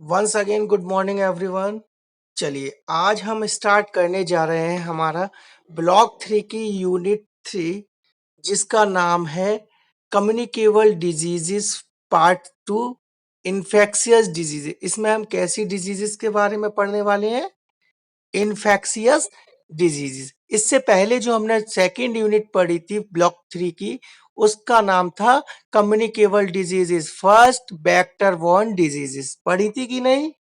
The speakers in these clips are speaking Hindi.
Once again good morning everyone. चलिए आज हम स्टार्ट करने जा रहे हैं हमारा ब्लॉक 3 की यूनिट 3, जिसका नाम है communicable diseases part 2, infectious diseases. इसमें हम कैसी डिजीजेस के बारे में पढ़ने वाले हैं? Infectious diseases. इससे पहले जो हमने सेकेंड यूनिट पढ़ी थी ब्लॉक 3 की, उसका नाम था communicable diseases first vector borne diseases. पढ़ी थी कि नहीं?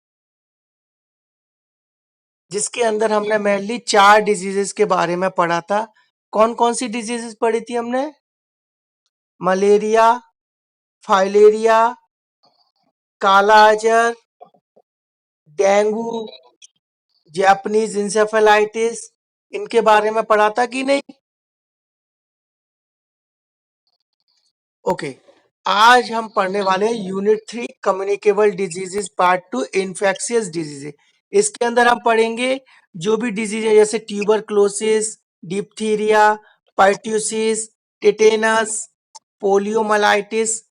जिसके अंदर हमने मेनली 4 डिजीजेस के बारे में पढ़ा था। कौन कौन सी डिजीजेस पढ़ी थी हमने? मलेरिया, फाइलेरिया, काला अजहर, डेंगू, जापानीज इंसेफेलाइटिस। इनके बारे में पढ़ा था कि नहीं? ओके। आज हम पढ़ने वाले हैं unit 3 communicable diseases part 2, infectious diseases. इसके अंदर हम पढ़ेंगे जो भी डिजीज है, जैसे tuberculosis, diphtheria, pertussis, tetanus, poliomyelitis,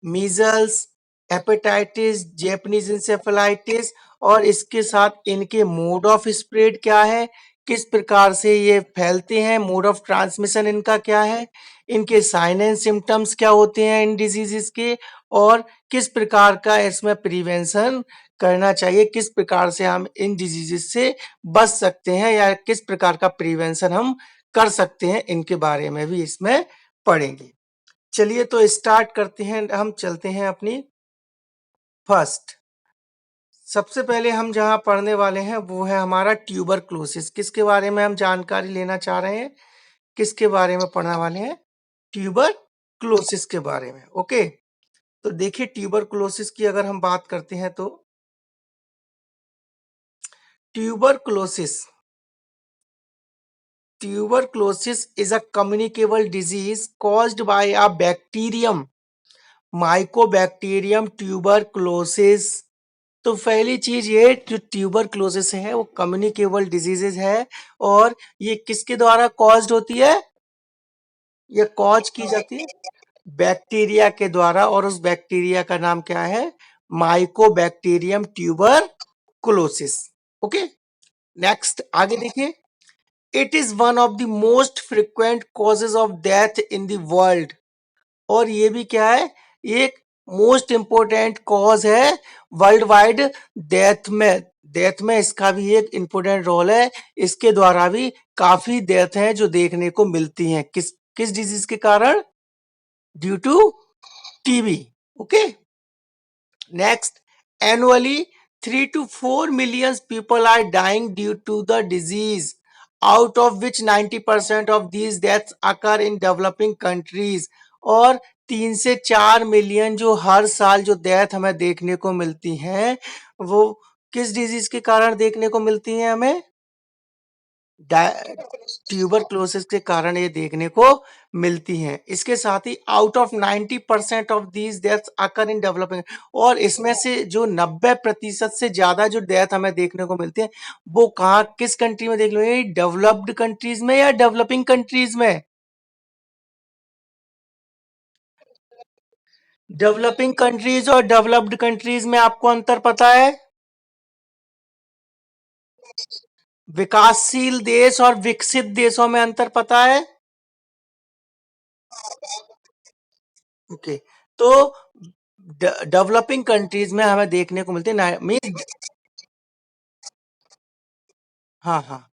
measles, hepatitis, Japanese encephalitis, और इसके साथ इनके मोड ऑफ स्प्रेड क्या है, किस प्रकार से ये फैलते हैं, मोड ऑफ ट्रांसमिशन इनका क्या है, इनके साइन एंड सिम्टम्स क्या होते हैं इन डिजीजेस के, और किस प्रकार का इसमें प्रिवेंशन करना चाहिए, किस प्रकार से हम इन डिजीजेस से बच सकते हैं या किस प्रकार का प्रिवेंशन हम कर सकते हैं, इनके बारे में भी इसमें पढ़ेंगे। चलिए तो स्टार्ट करते हैं। हम चलते हैं अपनी फर्स्ट। सबसे पहले हम जहां पढ़ने वाले हैं वो है हमारा ट्यूबरक्लोसिस। किसके बारे में हम जानकारी लेना चाह रहे हैं? किसके बारे में पढ़ने वाले हैं? ट्यूबरक्लोसिस के बारे में। ओके, तो देखिए ट्यूबरक्लोसिस की अगर हम बात करते हैं तो tuberculosis tuberculosis is a communicable disease caused by a bacterium, Mycobacterium tuberculosis. तो पहली चीज ये जो ट्यूबरक्लोसिस है वो कम्युनिकेबल डिजीजेज है, और ये किसके द्वारा कॉज्ड होती है? ये कॉज की जाती है बैक्टीरिया के द्वारा, और उस बैक्टीरिया का नाम क्या है? Mycobacterium tuberculosis. ओके, नेक्स्ट आगे देखिए। It is one of the most frequent causes of death in the world. और ये भी क्या है? एक मोस्ट इंपोर्टेंट कॉज है वर्ल्ड वाइड डेथ में इसका भी एक इंपोर्टेंट रोल है। इसके द्वारा भी काफी डेथ है जो देखने को मिलती हैं। किस किस डिजीज के कारण? Due to TB. Okay, next. Annually 3 to 4 million people are dying due to the disease, out of which 90% of these deaths occur in developing countries। और 3 से 4 मिलियन जो हर साल जो डेथ हमें देखने को मिलती हैं, वो किस डिजीज के कारण देखने को मिलती हैं हमें? ट्यूबरक्लोसिस के कारण ये देखने को मिलती हैं। इसके साथ ही out of 90% of these deaths occur in developing, और इसमें से जो 90% से ज्यादा जो डेथ हमें देखने को मिलती है वो कहाँ, किस कंट्री में देख लो? ये डेवलप्ड कंट्रीज में या डेवलपिंग कंट्रीज में? डेवलपिंग कंट्रीज और डेवलप्ड कंट्रीज में आपको अंतर पता है? विकासशील देश और विकसित देशों में अंतर पता है? ओके, तो डेवलपिंग कंट्रीज में हमें देखने को मिलते हैं मीन। हाँ हाँ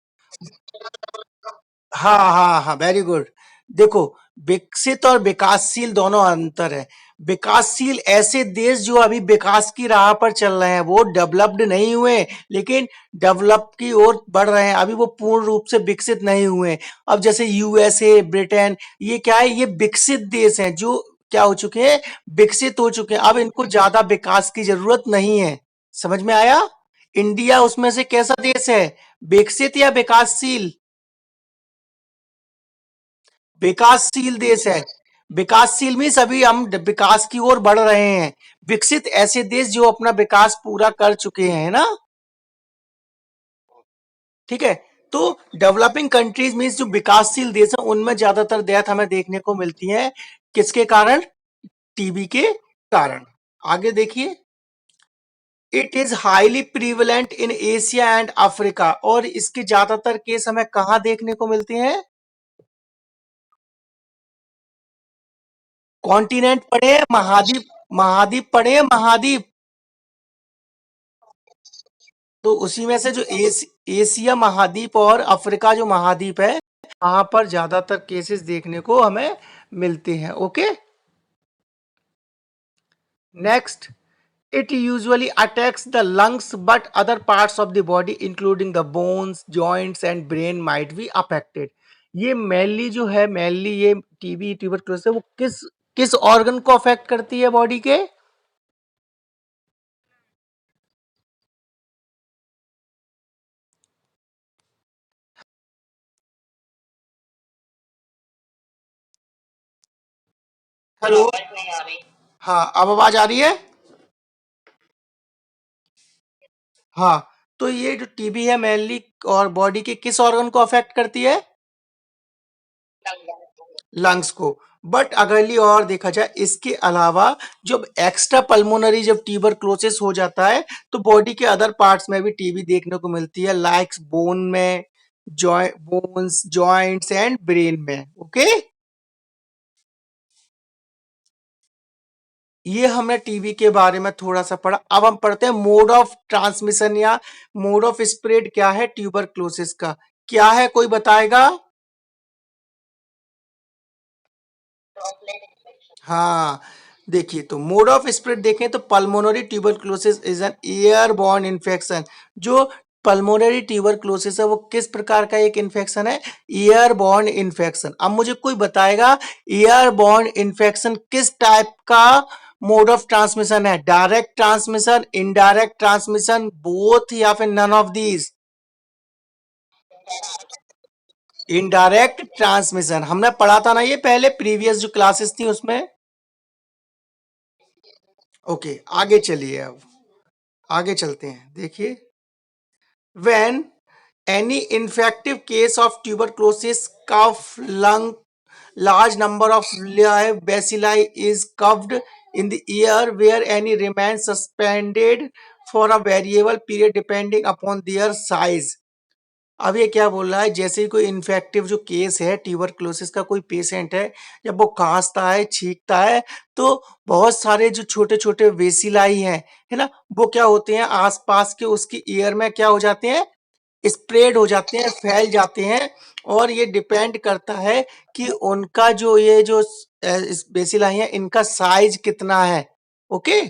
हाँ, वेरी गुड। देखो, विकसित और विकासशील दोनों अंतर है। विकासशील ऐसे देश जो अभी विकास की राह पर चल रहे हैं, वो डेवलप्ड नहीं हुए लेकिन डेवलप की ओर बढ़ रहे हैं, अभी वो पूर्ण रूप से विकसित नहीं हुए। अब जैसे यूएसए, ब्रिटेन, ये क्या है? ये विकसित देश हैं जो क्या हो चुके हैं? विकसित हो चुके हैं। अब इनको ज्यादा विकास की जरूरत नहीं है। समझ में आया? इंडिया उसमें से कैसा देश है? विकसित या विकासशील? विकासशील देश है। विकासशील मीन्स अभी हम विकास की ओर बढ़ रहे हैं। विकसित ऐसे देश जो अपना विकास पूरा कर चुके हैं ना। ठीक है, तो डेवलपिंग कंट्रीज मीन्स जो विकासशील देश है उनमें ज्यादातर डेथ हमें देखने को मिलती है। किसके कारण? टीबी के कारण। आगे देखिए। It is highly prevalent in Asia and Africa, और इसके ज्यादातर केस हमें कहाँ देखने को मिलते हैं? कॉन्टिनेंट पढ़े हैं, महाद्वीप, महाद्वीप पढ़े हैं, महाद्वीप। तो उसी में से जो एशिया महाद्वीप और अफ्रीका जो महाद्वीप है, वहां पर ज्यादातर केसेस देखने को हमें मिलते हैं। Okay, next, it usually attacks the lungs but other parts of the body including the bones, joints and brain might be affected। ये मेनली जो है, मेनली ये टीबी ट्यूबरकुलोसिस है, वो किस किस ऑर्गन को अफेक्ट करती है बॉडी के? हेलो, हाँ अब आवाज आ रही है? हाँ, तो ये जो टीबी है मेनली और बॉडी के किस ऑर्गन को अफेक्ट करती है? लंग्स को। बट अगरली और देखा जाए इसके अलावा, जब एक्स्ट्रा पल्मोनरी जब ट्यूबरक्लोसिस हो जाता है, तो बॉडी के अदर पार्ट्स में भी टीबी देखने को मिलती है, लाइक बोन में, बोन्स, जॉइंट्स एंड ब्रेन में। ओके, ये हमने टीबी के बारे में थोड़ा सा पढ़ा। अब हम पढ़ते हैं मोड ऑफ ट्रांसमिशन या मोड ऑफ स्प्रेड क्या है ट्यूबरक्लोसिस का, क्या है, कोई बताएगा? हाँ, देखिए, तो मोड ऑफ स्प्रेड देखें तो pulmonary tuberculosis is an airborne infection. जो पल्मोनरी ट्यूबरक्लोसिस है वो किस प्रकार का एक इन्फेक्शन है? Airborne infection. अब मुझे कोई बताएगा एयरबॉर्न इन्फेक्शन किस टाइप का मोड ऑफ ट्रांसमिशन है? Direct transmission, indirect transmission, both, या फिर none of these? Indirect transmission हमने पढ़ा था ना ये पहले प्रीवियस जो क्लासेस थी उसमें। ओके, आगे चलिए, अब आगे चलते हैं। देखिए, when any infective case of tuberculosis, cough, lung, large number of live bacilli is coughed in the ear where any remains suspended for a variable period depending upon their size। अब ये क्या बोल रहा है, जैसे ही कोई इन्फेक्टिव जो केस है ट्यूबरक्लोसिस का, कोई पेशेंट है, जब वो खांसता है, छींकता है, तो बहुत सारे जो छोटे छोटे वेसिलाई हैं, है ना, वो क्या होते हैं आसपास के उसकी ईयर में क्या हो जाते हैं, स्प्रेड हो जाते हैं, फैल जाते हैं। और ये डिपेंड करता है कि उनका जो ये जो बेसिलाई है इनका साइज कितना है। ओके,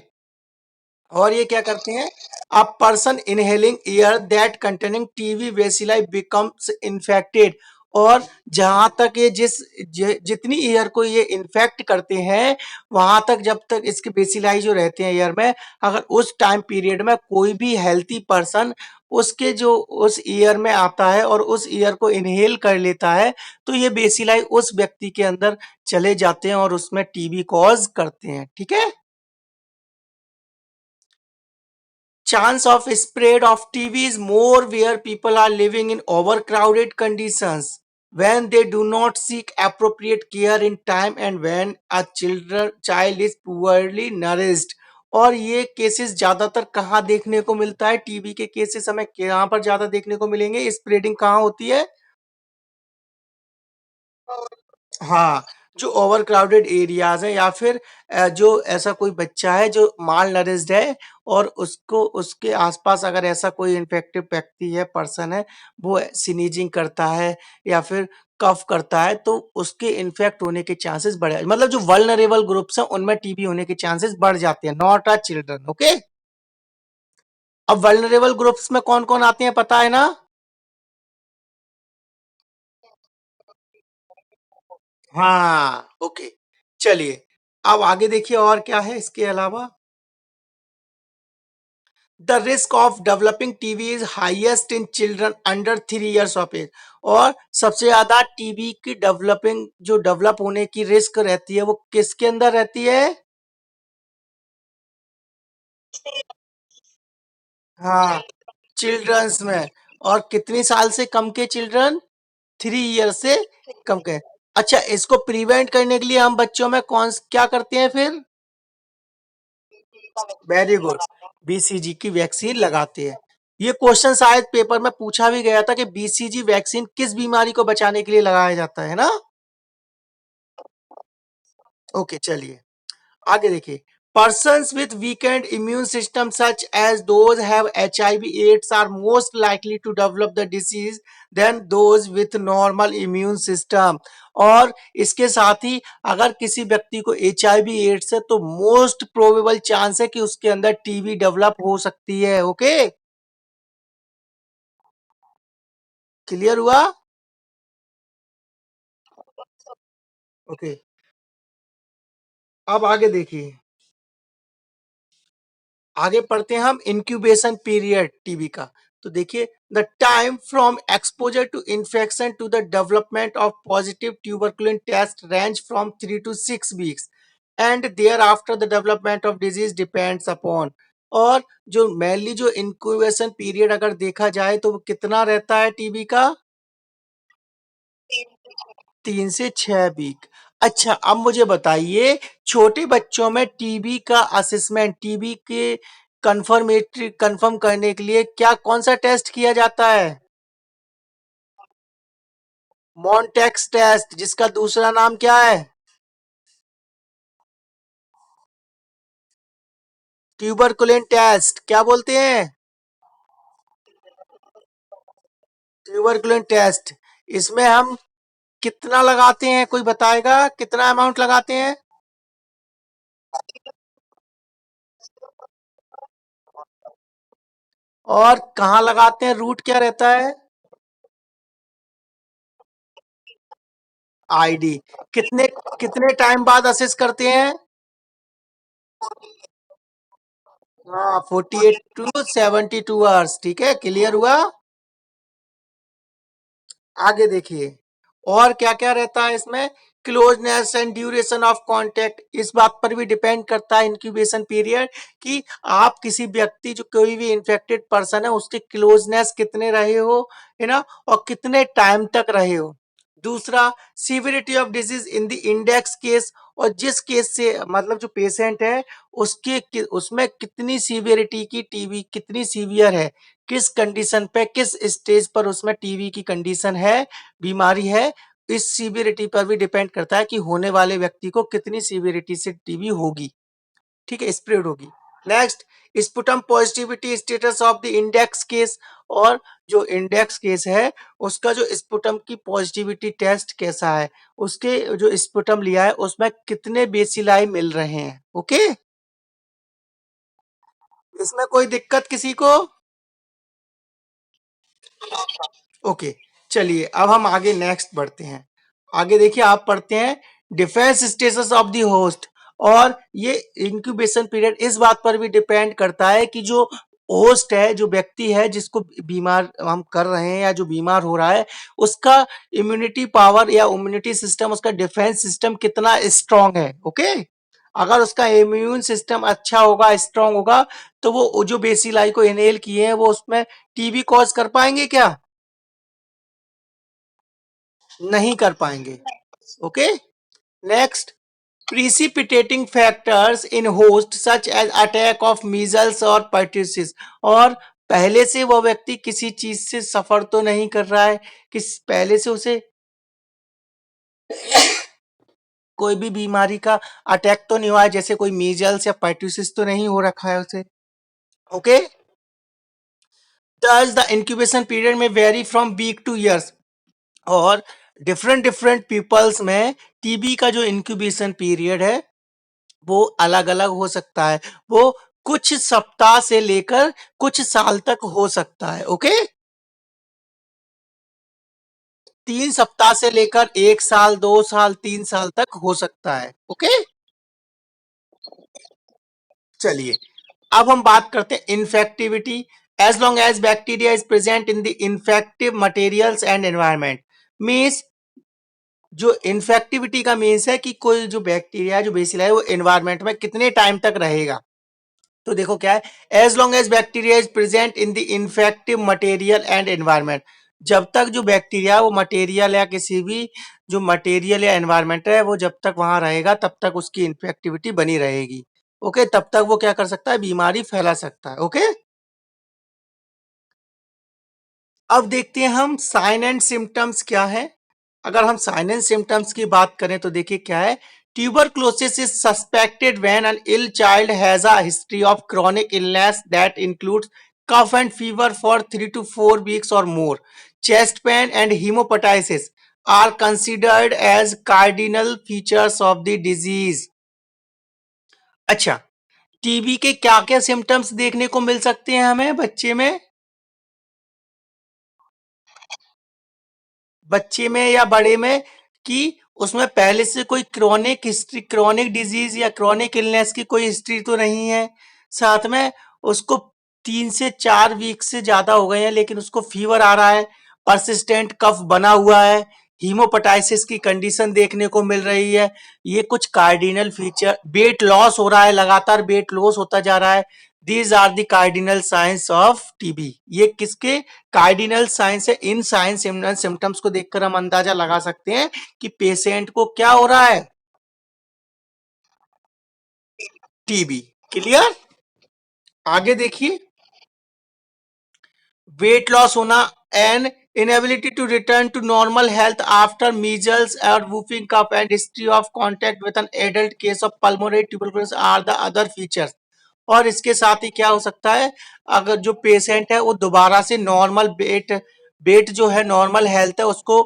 और ये क्या करते हैं, a person inhaling air that containing TB bacilli becomes infected। और जहां तक ये जितनी एयर को ये इन्फेक्ट करते हैं, वहां तक जब तक इसके बेसिलाई जो रहते हैं एयर में, अगर उस टाइम पीरियड में कोई भी हेल्थी पर्सन उसके जो उस ईयर में आता है और उस ईयर को इनहेल कर लेता है, तो ये बेसिलाई उस व्यक्ति के अंदर चले जाते हैं और उसमें टीबी कॉज करते हैं। ठीक है, chance of spread of TB is more where people are living in overcrowded conditions, when they do not seek appropriate care in time, and when a child is poorly nourished। और ये केसेस ज्यादातर कहाँ देखने को मिलता है? टीबी के केसेस हमें कहाँ पर ज्यादा देखने को मिलेंगे? स्प्रेडिंग कहाँ होती है? हाँ, जो ओवर क्राउडेड एरियाज है, या फिर जो ऐसा कोई बच्चा है जो माल नरिश्ड है और उसको उसके आसपास अगर ऐसा कोई इन्फेक्टिव व्यक्ति है, पर्सन है, वो स्नीजिंग करता है या फिर कफ करता है, तो उसके इन्फेक्ट होने के चांसेस बढ़, मतलब जो वल्नरेबल ग्रुप्स हैं उनमें टीबी होने के चांसेस बढ़ जाते हैं, नॉट अ चिल्ड्रन। ओके, अब वल्नरेबल ग्रुप्स में कौन कौन आते हैं पता है ना? हाँ, ओके, चलिए, अब आगे देखिए और क्या है इसके अलावा। The risk of developing TB is highest in children under 3 years of age। और सबसे ज्यादा टीबी की डेवलपिंग जो डेवलप होने की रिस्क रहती है वो किसके अंदर रहती है? हाँ, चिल्ड्रंस में। और कितनी साल से कम के चिल्ड्रन? 3 ईयर से कम के। अच्छा, इसको प्रिवेंट करने के लिए हम बच्चों में कौन क्या करते हैं फिर? वेरी गुड, बीसीजी की वैक्सीन लगाते हैं। ये क्वेश्चन शायद पेपर में पूछा भी गया था कि बीसीजी वैक्सीन किस बीमारी को बचाने के लिए लगाया जाता है ना। ओके चलिए आगे देखिए। Persons with weakened immune system such as those have HIV AIDS are most likely to develop the disease than those with normal immune system। और इसके साथ ही अगर किसी व्यक्ति को HIV एड्स है तो मोस्ट प्रोबेबल चांस है कि उसके अंदर टीबी डेवलप हो सकती है। ओके क्लियर हुआ। ओके अब आगे देखिए। आगे पढ़ते हैं हम इंक्यूबेशन पीरियड टीबी का। तो देखिए the time from exposure to infection to the development of positive tuberculin test range from 3 to 6 weeks and thereafter the development of disease depends upon. और जो मेनली जो इंक्यूबेशन पीरियड अगर देखा जाए तो वो कितना रहता है टीबी का, 3 से 6 वीक। अच्छा अब मुझे बताइए छोटे बच्चों में टीबी का असेसमेंट टीबी के कंफर्मेटरी कंफर्म करने के लिए क्या कौन सा टेस्ट किया जाता है? मॉन्टेक्स टेस्ट जिसका दूसरा नाम क्या है? Tuberculin test. क्या बोलते हैं? Tuberculin test. इसमें हम कितना लगाते हैं कोई बताएगा कितना अमाउंट लगाते हैं? और कहाँ लगाते हैं रूट क्या रहता है? आईडी। कितने कितने टाइम बाद असेस करते हैं? हाँ 48 to 72 आवर्स। ठीक है क्लियर हुआ। आगे देखिए और क्या क्या रहता है इसमें। Closeness and duration of contact इस बात पर भी डिपेंड करता है इंक्यूबेशन पीरियड कि आप किसी व्यक्ति जो कोई भी इन्फेक्टेड पर्सन है उसके क्लोजनेस कितने रहे हो है ना और कितने टाइम तक रहे हो। दूसरा severity of disease in the index case और जिस केस से मतलब जो पेशेंट है उसके उसमें कितनी सीवियरिटी की टीबी कितनी सीवियर है किस कंडीशन पे किस स्टेज पर उसमें टीबी की कंडीशन है बीमारी है। इस सीवियरिटी पर भी डिपेंड करता है कि होने वाले व्यक्ति को कितनी सीवियरिटी से टीबी होगी। ठीक है स्प्रेड होगी। Next sputum positivity status of the index case और जो इंडेक्स केस है उसका जो स्पुटम की पॉजिटिविटी टेस्ट कैसा है उसके जो स्पुटम लिया है उसमें कितने बेसिलाई मिल रहे हैं। ओके इसमें कोई दिक्कत किसी को? ओके चलिए अब हम आगे नेक्स्ट बढ़ते हैं। आगे देखिए आप पढ़ते हैं defence status of the host. और ये इंक्यूबेशन पीरियड इस बात पर भी डिपेंड करता है कि जो होस्ट है जो व्यक्ति है जिसको बीमार हम कर रहे हैं या जो बीमार हो रहा है उसका इम्यूनिटी पावर या इम्यूनिटी सिस्टम उसका डिफेंस सिस्टम कितना स्ट्रांग है। ओके अगर उसका इम्यून सिस्टम अच्छा होगा स्ट्रांग होगा तो वो जो बेसिलाई को इनहेल किए हैं वो उसमें टीबी कॉज कर पाएंगे क्या? नहीं कर पाएंगे। Okay next precipitating factors in host such as attack of measles और pertussis। और पहले से वो व्यक्ति किसी चीज से सफर तो नहीं कर रहा है किस पहले से उसे कोई भी बीमारी का अटैक तो नहीं हुआ है जैसे कोई मीजल्स या पर्ट्यूसिस तो नहीं हो रखा है उसे। Okay thus the incubation period may vary from week to years। और डिफरेंट डिफरेंट पीपल्स में टीबी का जो इंक्यूबेशन पीरियड है वो अलग अलग हो सकता है। वो कुछ सप्ताह से लेकर कुछ साल तक हो सकता है। ओके 3 सप्ताह से लेकर 1 साल 2 साल 3 साल तक हो सकता है। ओके चलिए अब हम बात करते हैं infectivity. As long as bacteria is present in the infective materials and environment means जो इन्फेक्टिविटी का मीन्स है कि कोई जो बैक्टीरिया जो बेसिल है वो एनवायरमेंट में कितने टाइम तक रहेगा। तो देखो क्या है as long as bacteria is present in the infective material and environment. जब तक जो बैक्टीरिया वो मटेरियल या किसी भी जो मटेरियल या एनवायरमेंट है वो जब तक वहां रहेगा तब तक उसकी इन्फेक्टिविटी बनी रहेगी। ओके, तब तक वो क्या कर सकता है, बीमारी फैला सकता है। ओके, अब देखते हैं हम साइन एंड सिम्टम्स क्या है। अगर हम साइन एंड सिम्टम्स की बात करें तो देखिए क्या है, tuberculosis is suspected when an ill child has a history of chronic illness that includes cough and fever for 3 to 4 weeks or more. Chest pain and hemoptysis are considered as cardinal features of the disease. अच्छा, टीबी के क्या क्या सिम्टम्स देखने को मिल सकते हैं हमें बच्चे में, बच्चे में या बड़े में, कि उसमें पहले से कोई क्रॉनिक हिस्ट्री, क्रॉनिक डिजीज या क्रॉनिक इलनेस की कोई हिस्ट्री तो नहीं है, साथ में उसको 3 से 4 वीक से ज्यादा हो गए हैं लेकिन उसको फीवर आ रहा है, परसिस्टेंट कफ बना हुआ है, हीमोपटाइसिस की कंडीशन देखने को मिल रही है, ये कुछ कार्डिनल फीचर, वेट लॉस हो रहा है, लगातार वेट लॉस होता जा रहा है, these are the cardinal signs of TB. ये किसके कार्डिनल साइंस है? इन साइंस सिम्टम्स को देखकर हम अंदाजा लगा सकते हैं कि पेशेंट को क्या हो रहा है, टीबी। क्लियर? आगे देखिए, वेट लॉस होना and inability to return to normal health after measles or whooping cough and history of contact with an adult case of pulmonary tuberculosis are the other features। और इसके साथ ही क्या हो सकता है, अगर जो पेशेंट है वो दोबारा से नॉर्मल वेट, वेट जो है नॉर्मल हेल्थ है उसको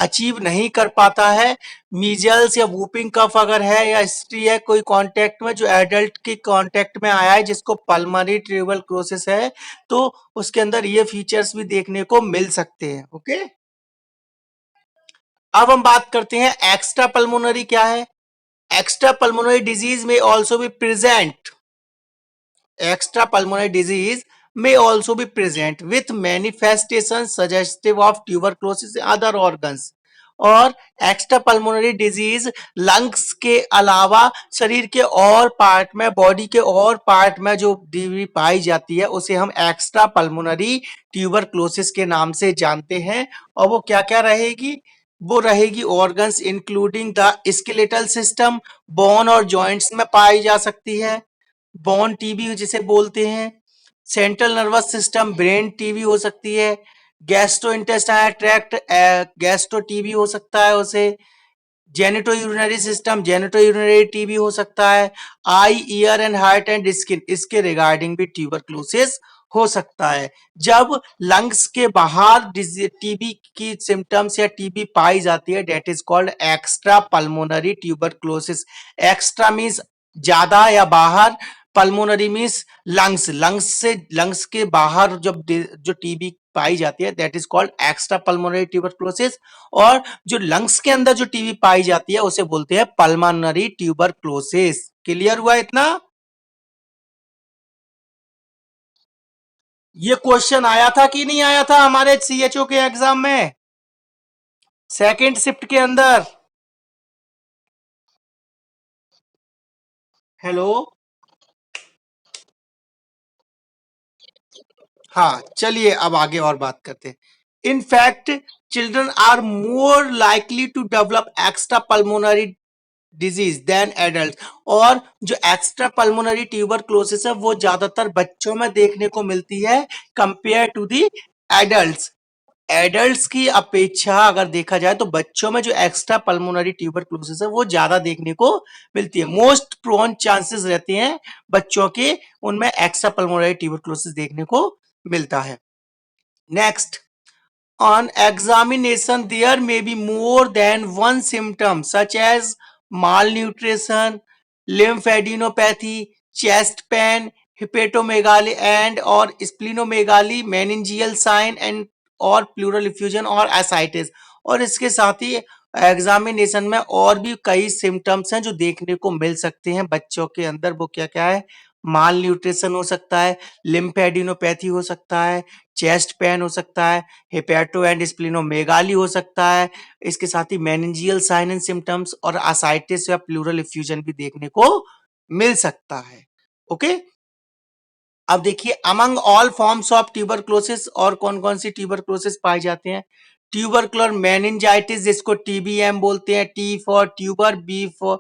अचीव नहीं कर पाता है, मीजल्स या वूपिंग कफ अगर है या हिस्ट्री है कोई कांटेक्ट में जो एडल्ट के कांटेक्ट में आया है जिसको पल्मोनरी ट्यूबरक्लोसिस है, तो उसके अंदर ये फीचर्स भी देखने को मिल सकते हैं। ओके, अब हम बात करते हैं एक्स्ट्रा पल्मोनरी क्या है। एक्स्ट्रा पल्मोनरी डिजीज में ऑल्सो भी present, extra pulmonary disease may also be present with manifestations suggestive of tuberculosis in other organs। और एक्स्ट्रा पल्मोनरी डिजीज लंग्स के अलावा शरीर के और पार्ट में, बॉडी के और पार्ट में जो डिजीज पाई जाती है उसे हम एक्स्ट्रा पल्मोनरी ट्यूबरक्लोसिस के नाम से जानते हैं। और वो क्या क्या रहेगी, वो रहेगी organs including the skeletal system, bone और जॉइंट्स में पाई जा सकती है, बोन टीबी जिसे बोलते हैं, central nervous system brain TB हो सकती है, gastro intestinal tract gastro TB हो सकता है उसे, genito urinary system genito urinary TB हो सकता है, eye ear and heart and skin, इसके रिगार्डिंग भी ट्यूबरक्लोसिस हो सकता है। जब लंग्स के बाहर टीबी की सिम्टम्स या टीबी पाई जाती है that is called extra pulmonary tuberculosis. Extra means ज्यादा या बाहर, पल्मोनरी मींस लंग्स, लंग्स से, लंग्स के बाहर जब जो टीबी पाई जाती है that is called extra pulmonary tuberculosis. और जो लंग्स के अंदर जो टीबी पाई जाती है उसे बोलते हैं पल्मोनरी ट्यूबरक्लोसिस। क्लियर हुआ इतना? ये क्वेश्चन आया था कि नहीं आया था हमारे सीएचओ के एग्जाम में, सेकंड शिफ्ट के अंदर? हेलो, हाँ चलिए अब आगे और बात करते हैं। In fact children are more likely to develop extra pulmonary disease than adult. और जो एक्स्ट्रा पल्मोनरी ट्यूबरक्लोसिस है वो ज्यादातर बच्चों में देखने को मिलती है compare to the adults. Adults की अपेक्षा अगर देखा जाए तो बच्चों में जो एक्स्ट्रा पल्मोनरी ट्यूबरक्लोसिस है वो ज्यादा देखने को मिलती है, मोस्ट प्रोन चांसेस रहते हैं बच्चों के उनमें एक्स्ट्रा पल्मोनरी ट्यूबरक्लोसिस देखने को मिलता है। Next, on examination, there may be more than one symptom such as malnutrition, lymphadenopathy, chest pain, hepatomegaly and or splenomegaly, meningeal sign and और pleural effusion और ascites। और इसके साथ ही एग्जामिनेशन में और भी कई सिम्टम्स हैं जो देखने को मिल सकते हैं बच्चों के अंदर। वो क्या क्या है, माल न्यूट्रिशन हो सकता है, लिम्फेडिनोपैथी हो सकता है, चेस्ट पेन हो सकता है, हेपेटो एंड स्प्लिनोमेगाली हो सकता है, इसके साथ ही मेनिंजियल साइन एंड सिम्टम्स और असाइटिस या प्लूरल इफ्यूजन भी देखने को मिल सकता है। ओके, अब देखिए among all forms of tuberculosis और कौन कौन सी ट्यूबरक्लोसिस पाए जाते हैं। ट्यूबरक्लोर मेनिंजाइटिस जिसको टीबीएम बोलते हैं, T for tuber, B for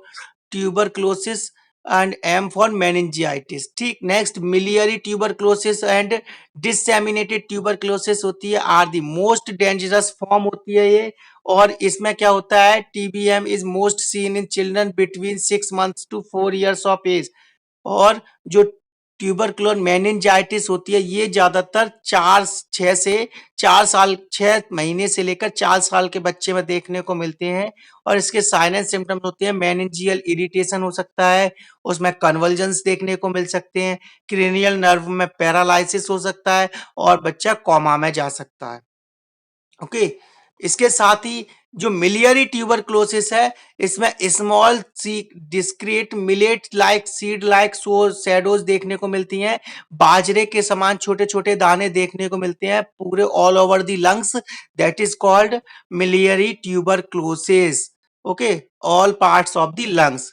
tuberculosis, and M for meningitis. ठीक, next miliary tuberculosis and disseminated tuberculosis होती है, are the most dangerous form होती है ये। और इसमें क्या होता है, TBM is most seen in children between 6 months to 4 years of age. और जो ट्यूबरक्लोन मेनिंजाइटिस होती है ये ज्यादातर 6 महीने से लेकर 4 साल के बच्चे में देखने को मिलते हैं। और इसके साइलेंट सिम्टम्स होते हैं, मेनिंजियल इरिटेशन हो सकता है, उसमें कन्वल्जन्स देखने को मिल सकते हैं, क्रेनियल नर्व में पैरालाइसिस हो सकता है, और बच्चा कोमा में जा सकता है। ओके, इसके साथ ही जो मिलियरी ट्यूबरक्लोसिस है, इसमें small see discrete millet like seed like shadows देखने को मिलती हैं, बाजरे के समान छोटे छोटे दाने देखने को मिलते हैं पूरे all over the lungs, that is called miliary tuberculosis. Okay, all parts of the lungs.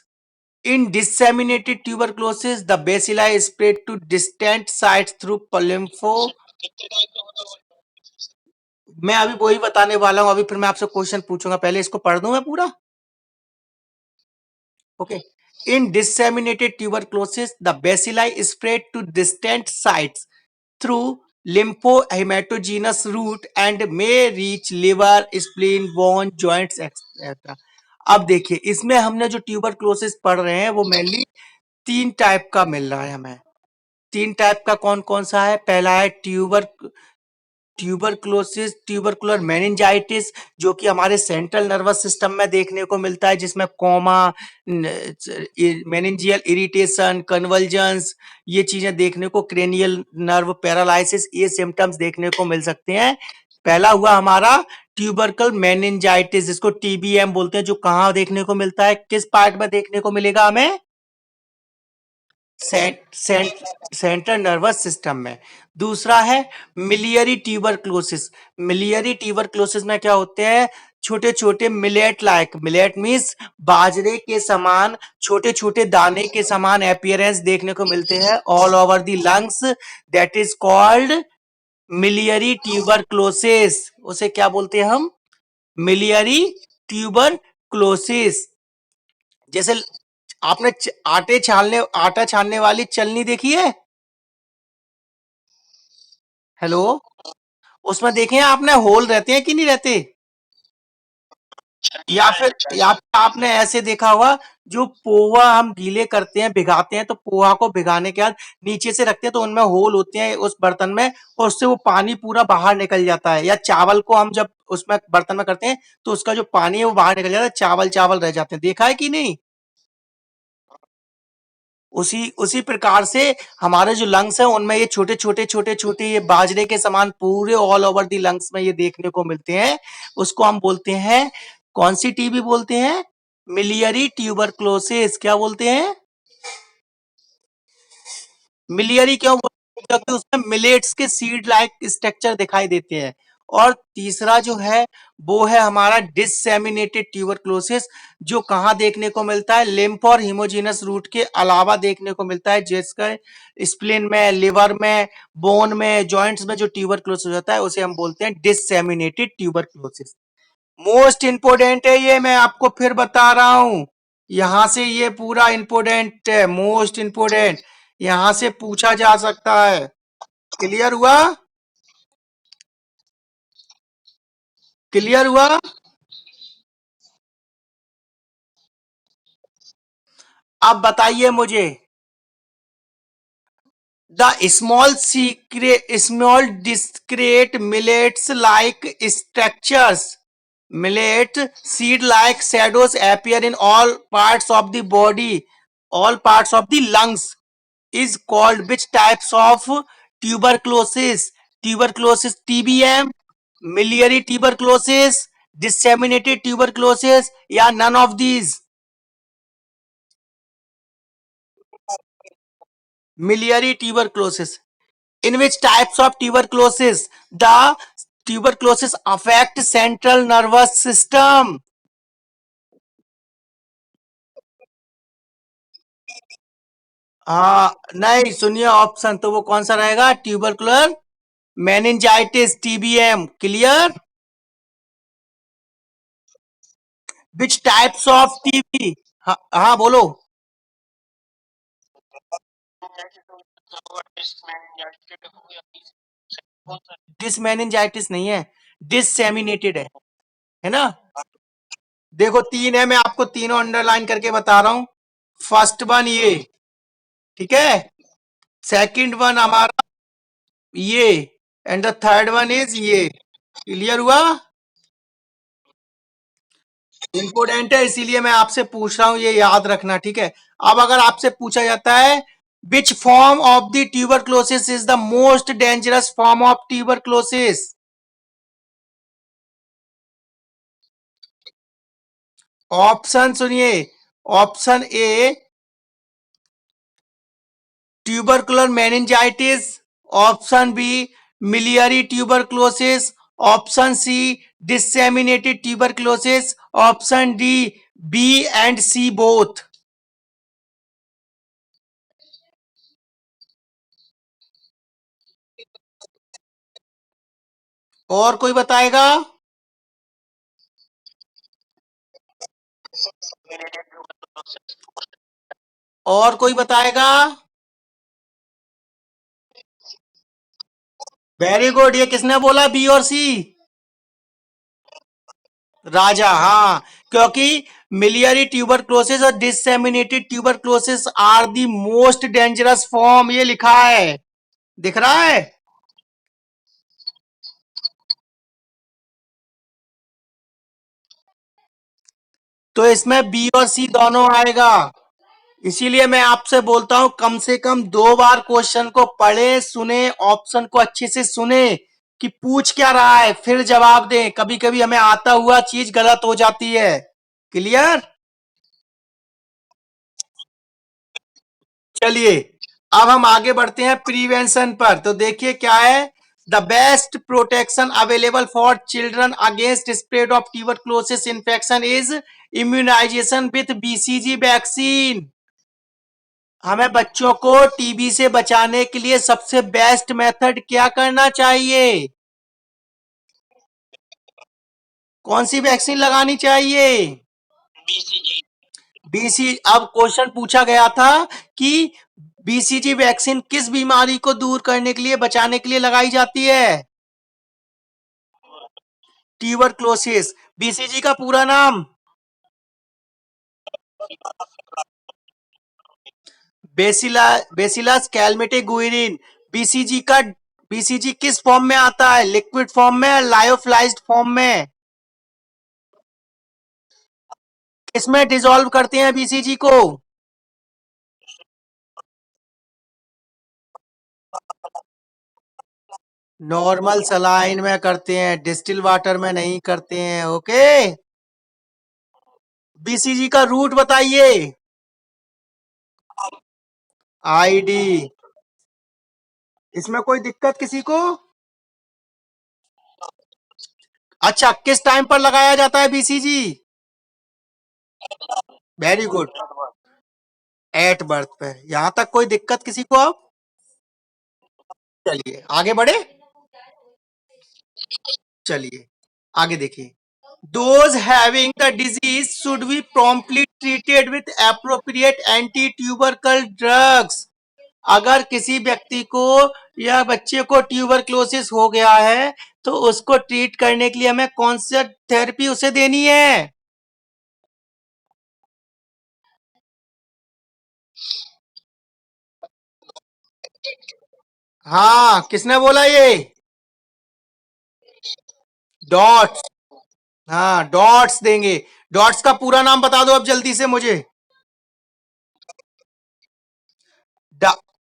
In disseminated tuberculosis, the bacilli spread to distant sites through lympho। मैं अभी वही बताने वाला हूं, अभी फिर मैं आपसे क्वेश्चन पूछूंगा, पहले इसको पढ़ दूं मैं पूरा। Okay, in disseminated tuberculosis the bacilli spread to distant sites through lymphohematogenous route and may reach liver, spleen, bone, joints etc। अब देखिए, इसमें हमने जो ट्यूबरक्लोसिस पढ़ रहे हैं वो मेनली 3 टाइप का मिल रहा है हमें। 3 टाइप का कौन कौन सा है, पहला है ट्यूबरक्लोसिस ट्यूबरकुलर मेनिंजाइटिस, जो कि हमारे सेंट्रल नर्वस सिस्टम में देखने को मिलता है, जिसमें कोमा, मेनिंजियल इरिटेशन, कन्वल्जन्स, ये चीजें देखने को, क्रेनियल नर्व पैरालाइसिस, ये सिम्टम्स देखने को मिल सकते हैं। पहला हुआ हमारा ट्यूबरकल मेनिंजाइटिस, जिसको टीबीएम बोलते हैं, जो कहाँ देखने को मिलता है, किस पार्ट में देखने को मिलेगा हमें, सेंट्रल नर्वस सिस्टम में। दूसरा है मिलियरी ट्यूबरक्लोसिस। मिलियरी ट्यूबरक्लोसिस में क्या होते हैं, छोटे छोटे मिलेट लाइक, मिलेट मीन्स बाजरे के समान, छोटे छोटे दाने के समान अपीयरेंस देखने को मिलते हैं all over the lungs, that is called miliary tuberculosis. उसे क्या बोलते हैं हम, मिलियरी ट्यूबरक्लोसिस। जैसे आपने आटा छानने वाली चलनी देखी है, हेलो, उसमें देखे हैं आपने, होल रहते हैं कि नहीं रहते, या फिर आपने ऐसे देखा होगा, जो पोहा हम गीले करते हैं, भिगाते हैं, तो पोहा को भिगाने के बाद नीचे से रखते हैं तो उनमें होल होते हैं उस बर्तन में, और उससे वो पानी पूरा बाहर निकल जाता है। या चावल को हम जब उसमें बर्तन में करते हैं तो उसका जो पानी है वो बाहर निकल जाता है, चावल चावल रह जाते हैं, देखा है कि नहीं। उसी उसी प्रकार से हमारे जो लंग्स हैं उनमें ये छोटे छोटे ये बाजरे के समान पूरे ऑल ओवर दी लंग्स में ये देखने को मिलते हैं। उसको हम बोलते हैं, कौन सी टीबी बोलते हैं, मिलियरी ट्यूबरक्लोसिस। क्या बोलते हैं, मिलियरी क्यों बोलते हैं, क्योंकि उसमें मिलेट्स के सीड लाइक स्ट्रक्चर दिखाई देते हैं। और तीसरा जो है वो है हमारा डिससेमिनेटेड ट्यूबरक्लोसिस, जो कहाँ देखने को मिलता है, लिम्फ और हिमोजीनस रूट के अलावा देखने को मिलता है, जिसका स्प्लीन में, लिवर में, बोन में, जॉइंट्स में जो ट्यूबरक्लोसिस होता है उसे हम बोलते हैं डिससेमिनेटेड ट्यूबरक्लोसिस। मोस्ट इंपोर्टेंट है ये, मैं आपको फिर बता रहा हूं, यहां से ये पूरा इंपोर्टेंट है, मोस्ट इंपोर्टेंट, यहां से पूछा जा सकता है। क्लियर हुआ, क्लियर हुआ। अब बताइए मुझे, the small discrete millets like structures, millet seed like shadows appear in all parts of the body, all parts of the lungs, is called which types of tuberculosis, tuberculosis tbm, miliary tuberculosis, disseminated tuberculosis, या none of these, miliary tuberculosis। In which types of tuberculosis the tuberculosis affect central nervous system। हाँ, नहीं सुनिए ऑप्शन, तो वो कौन सा रहेगा, tubercular meningitis TBM. Clear, which types of TB, हाँ हाँ बोलो। डिसमेनिंजाइटिस नहीं है, डिससेमिनेटेड है ना। देखो तीन है, मैं आपको तीनों अंडरलाइन करके बता रहा हूं। फर्स्ट वन ये, ठीक है। सेकंड वन हमारा ये, and the third one is ये। क्लियर हुआ? इंपोर्टेंट है, इसीलिए मैं आपसे पूछ रहा हूं, ये याद रखना, ठीक है। अब अगर आपसे पूछा जाता है which form of the tuberculosis is the most dangerous form of tuberculosis, option सुनिए। Option A tubercular meningitis, option B miliary tuberculosis, option C disseminated tuberculosis, option D B and C both. और कोई बताएगा? और कोई बताएगा? वेरी गुड, ये किसने बोला बी और सी? राजा, हाँ। क्योंकि मिलियरी ट्यूबरक्लोसिस और disseminated tuberculosis are the most dangerous form, ये लिखा है, दिख रहा है। तो इसमें बी और सी दोनों आएगा। इसीलिए मैं आपसे बोलता हूं कम से कम 2 बार क्वेश्चन को पढ़े सुने, ऑप्शन को अच्छे से सुने कि पूछ क्या रहा है, फिर जवाब दें। कभी कभी हमें आता हुआ चीज गलत हो जाती है। क्लियर? चलिए, अब हम आगे बढ़ते हैं प्रिवेंशन पर। तो देखिए क्या है, the best protection available for children against spread of tuberculosis infection is immunisation with BCG vaccine. हमें बच्चों को टीबी से बचाने के लिए सबसे बेस्ट मेथड क्या करना चाहिए? कौन सी वैक्सीन लगानी चाहिए? बीसी, अब क्वेश्चन पूछा गया था कि बीसीजी वैक्सीन किस बीमारी को दूर करने के लिए, बचाने के लिए लगाई जाती है? ट्यूबरक्लोसिस। बीसीजी का पूरा नाम? बेसिला बेसिलस कैलमेटे गुइरिन। बीसीजी का, बीसीजी किस फॉर्म में आता है, लिक्विड फॉर्म में, लायोफिलाइज्ड फॉर्म में? किसमें डिसॉल्व करते हैं बीसीजी को? नॉर्मल सलाइन में करते हैं, डिस्टिल वाटर में नहीं करते हैं। ओके। बीसीजी का रूट बताइए। आईडी। इसमें कोई दिक्कत किसी को? अच्छा, किस टाइम पर लगाया जाता है BCG? Very good, at birth पे। यहां तक कोई दिक्कत किसी को? अब चलिए आगे बढ़े। चलिए आगे देखिए। Those having the disease should be promptly treated with appropriate anti-tubercle drugs. अगर किसी व्यक्ति को या बच्चे को ट्यूबरक्लोसिस हो गया है तो उसको ट्रीट करने के लिए हमें कौन सी थेरेपी उसे देनी है? हाँ, किसने बोला ये? डॉट्स। हाँ, डॉट्स देंगे। डॉट्स का पूरा नाम बता दो अब जल्दी से मुझे।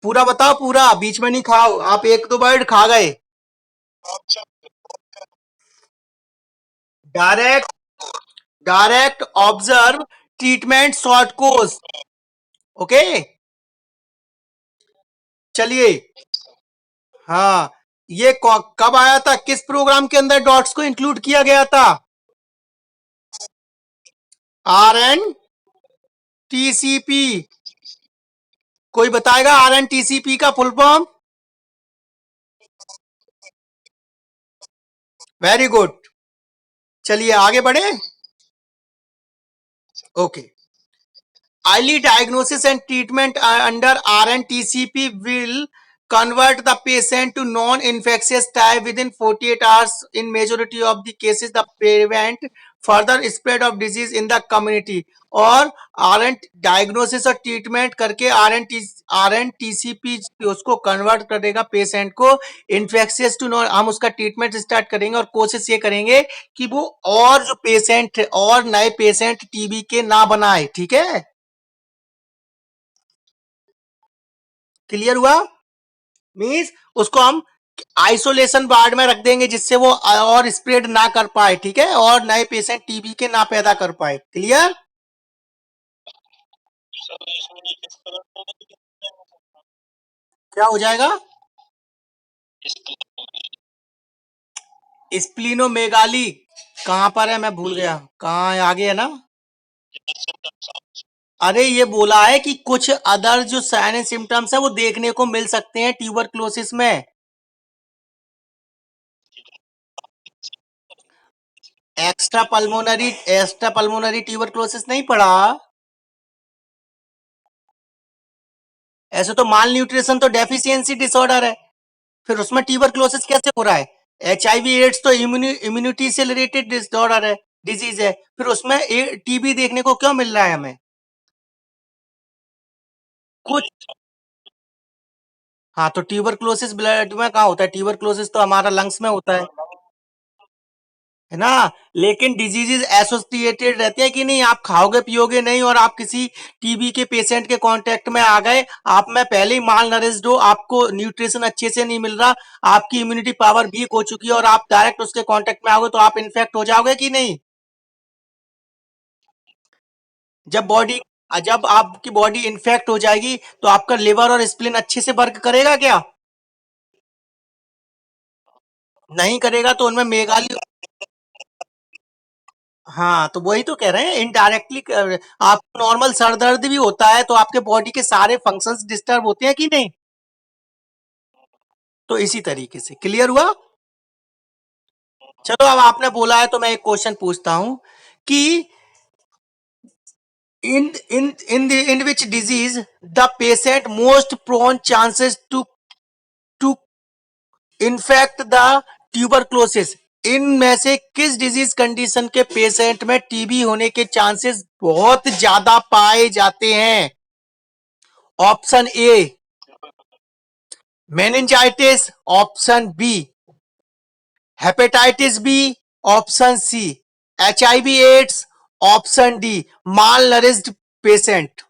पूरा बताओ, पूरा, बीच में नहीं खाओ, आप एक दो वर्ड खा गए। Direct, direct observe treatment short course. Okay. चलिए, हाँ, ये कब आया था, किस प्रोग्राम के अंदर डॉट्स को इंक्लूड किया गया था? RNTCP। कोई बताएगा RNTCP का फुल फॉर्म? Very good. चलिए आगे बढ़े। Okay. early diagnosis and treatment under RNTCP will convert the patient to non-infectious type within 48 hours in majority of the cases, the prevent further spread of disease in the community. और आर एन डायग्नोसिस और ट्रीटमेंट करके R N T C P उसको कन्वर्ट करेगा पेशेंट को इन्फेक्शियस टू नॉन, हम उसका ट्रीटमेंट स्टार्ट करेंगे और कोशिश ये करेंगे कि वो और जो पेशेंट और नए पेशेंट टीबी के ना बनाए। ठीक है, क्लियर हुआ? मीन्स उसको हम आइसोलेशन वार्ड में रख देंगे जिससे वो और स्प्रेड ना कर पाए। ठीक है, और नए पेशेंट टीबी के ना पैदा कर पाए। क्लियर? क्या हो जाएगा? स्प्लीनोमेगाली कहां पर है, मैं भूल गया कहाँ है, आगे है ना? अरे ये बोला है कि कुछ अदर जो साइन एंड सिम्टम्स है वो देखने को मिल सकते हैं ट्यूबरक्लोसिस में। एक्स्ट्रा पल्मोनरी ट्यूबरक्लोसिस नहीं पढ़ा? ऐसे तो माल न्यूट्रिशन तो डेफिशिएंसी डिसऑर्डर है, फिर उसमें ट्यूबरक्लोसिस कैसे हो रहा है? HIV एड्स तो इम्यूनिटी से रिलेटेड डिसऑर्डर है, डिजीज है, फिर उसमें टीबी देखने को क्यों मिल रहा है हमें? कुछ, हाँ तो ट्यूबरक्लोसिस ब्लड में कहाँ होता है? ट्यूबरक्लोसिस तो हमारा लंग्स में होता है ना? लेकिन डिजीजेज एसोसिएटेड रहते हैं कि नहीं? आप खाओगे पियोगे नहीं और आप किसी टीबी के पेशेंट के कांटेक्ट में आ गए, आप में पहले ही माल नरिश्ड हो, आपको न्यूट्रिशन अच्छे से नहीं मिल रहा, आपकी इम्यूनिटी पावर वीक हो चुकी है और आप डायरेक्ट उसके कांटेक्ट में आओगे तो आप इन्फेक्ट हो जाओगे कि नहीं? जब बॉडी जब आपकी बॉडी इन्फेक्ट हो जाएगी तो आपका लिवर और स्प्लीन अच्छे से वर्क करेगा क्या? नहीं करेगा, तो उनमें मेगाली, हाँ तो वही तो कह रहे हैं इनडायरेक्टली। आपको नॉर्मल सर दर्द भी होता है तो आपके बॉडी के सारे फंक्शंस डिस्टर्ब होते हैं कि नहीं? तो इसी तरीके से क्लियर हुआ? चलो अब आपने बोला है तो मैं एक क्वेश्चन पूछता हूं कि in which disease the patient most prone chances to infect the tuberculosis, इनमें से किस डिजीज कंडीशन के पेशेंट में टीबी होने के चांसेस बहुत ज्यादा पाए जाते हैं? Option A meningitis, option B hepatitis B, option C HIV AIDS, option D malnourished patient.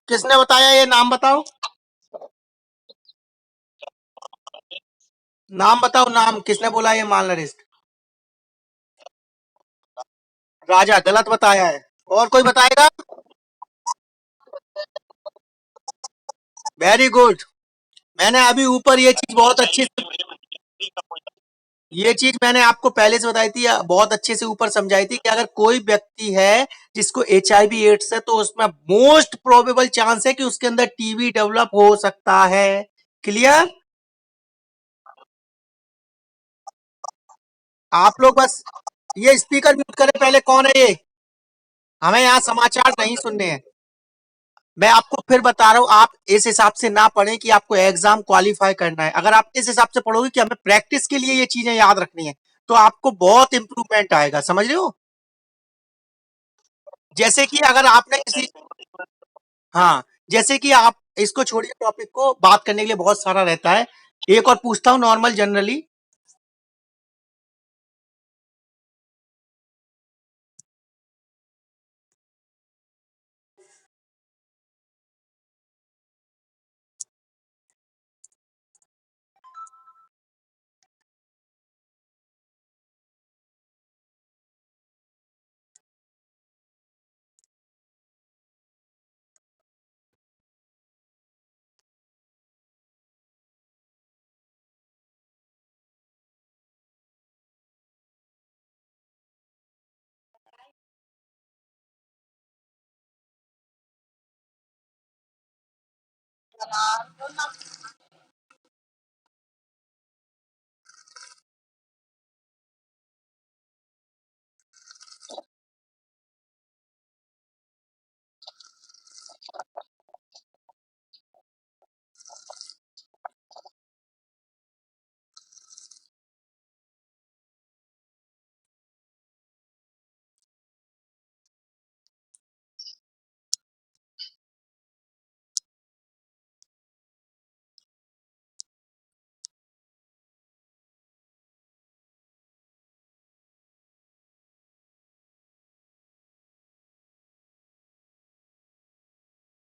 किसने बताया? ये नाम बताओ, नाम बताओ, नाम किसने बोला ये माल नरिश्ड? राजा गलत बताया है। और कोई बताएगा? Very good. मैंने अभी ऊपर ये चीज बहुत अच्छी से, ये चीज मैंने आपको पहले से बताई थी, बहुत अच्छे से ऊपर समझाई थी कि अगर कोई व्यक्ति है जिसको HIV एड्स है तो उसमें मोस्ट प्रोबेबल चांस है कि उसके अंदर टीबी डेवलप हो सकता है। क्लियर? आप लोग बस ये स्पीकर म्यूट करें पहले, कौन है ये? हमें यहाँ समाचार नहीं सुनने हैं। मैं आपको फिर बता रहा हूँ, आप इस हिसाब से ना पढ़ें कि आपको एग्जाम क्वालिफाई करना है। अगर आप इस हिसाब से पढ़ोगे कि हमें प्रैक्टिस के लिए ये चीजें याद रखनी है तो आपको बहुत इंप्रूवमेंट आएगा। समझ रहे हो? जैसे कि अगर आपने किसी, हाँ जैसे कि आप इसको छोड़िए, टॉपिक को बात करने के लिए बहुत सारा रहता है। एक और पूछता हूँ नॉर्मल जनरली,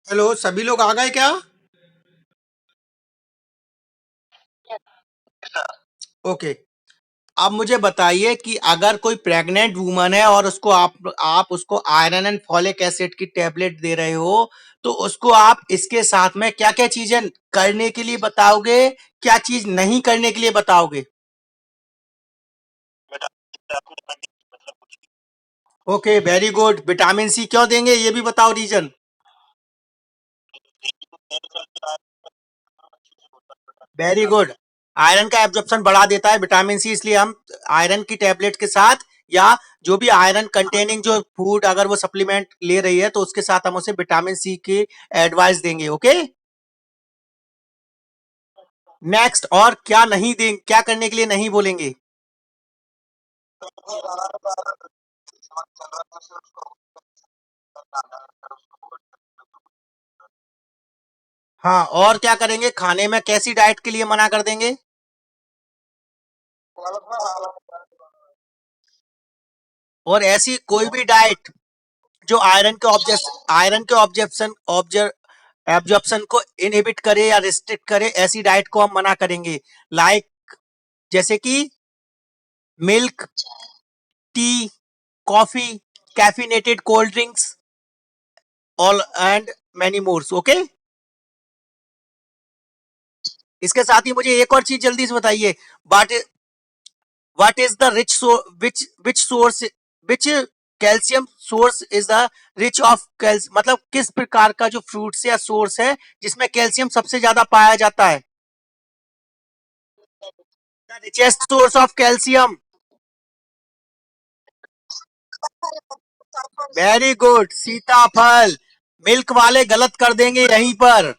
हेलो, सभी लोग आ गए क्या? ओके। अब मुझे बताइए कि अगर कोई प्रेग्नेंट वुमन है और उसको आप उसको आयरन एंड फॉलिक एसिड की टेबलेट दे रहे हो, तो उसको आप इसके साथ में क्या क्या चीजें करने के लिए बताओगे, क्या चीज नहीं करने के लिए बताओगे? Okay, very good. Vitamin C क्यों देंगे, ये भी बताओ रीजन। Very good. आयरन का एब्जॉर्प्शन बढ़ा देता है विटामिन सी, इसलिए हम आयरन की टेबलेट के साथ या जो भी आयरन कंटेनिंग जो फूड अगर वो सप्लीमेंट ले रही है तो उसके साथ हम उसे विटामिन सी की एडवाइस देंगे। ओके। नेक्स्ट, और क्या नहीं देंगे, क्या करने के लिए नहीं बोलेंगे? हाँ, और क्या करेंगे, खाने में कैसी डाइट के लिए मना कर देंगे? और ऐसी कोई भी डाइट जो आयरन के ऑब्जेक्शन एब्जॉर्प्शन को इनहिबिट करे या रिस्ट्रिक्ट करे, ऐसी डाइट को हम मना करेंगे। लाइक जैसे कि milk, tea, coffee, caffeinated cold drinks, all and many mores. Okay. इसके साथ ही मुझे एक और चीज जल्दी से बताइए। But what is the which source, which calcium source is the rich of calcium, मतलब किस प्रकार का जो फ्रूट्स या सोर्स है जिसमें कैल्शियम सबसे ज्यादा पाया जाता है? The richest source of calcium. Very good, सीताफल। मिल्क वाले गलत कर देंगे यहीं पर।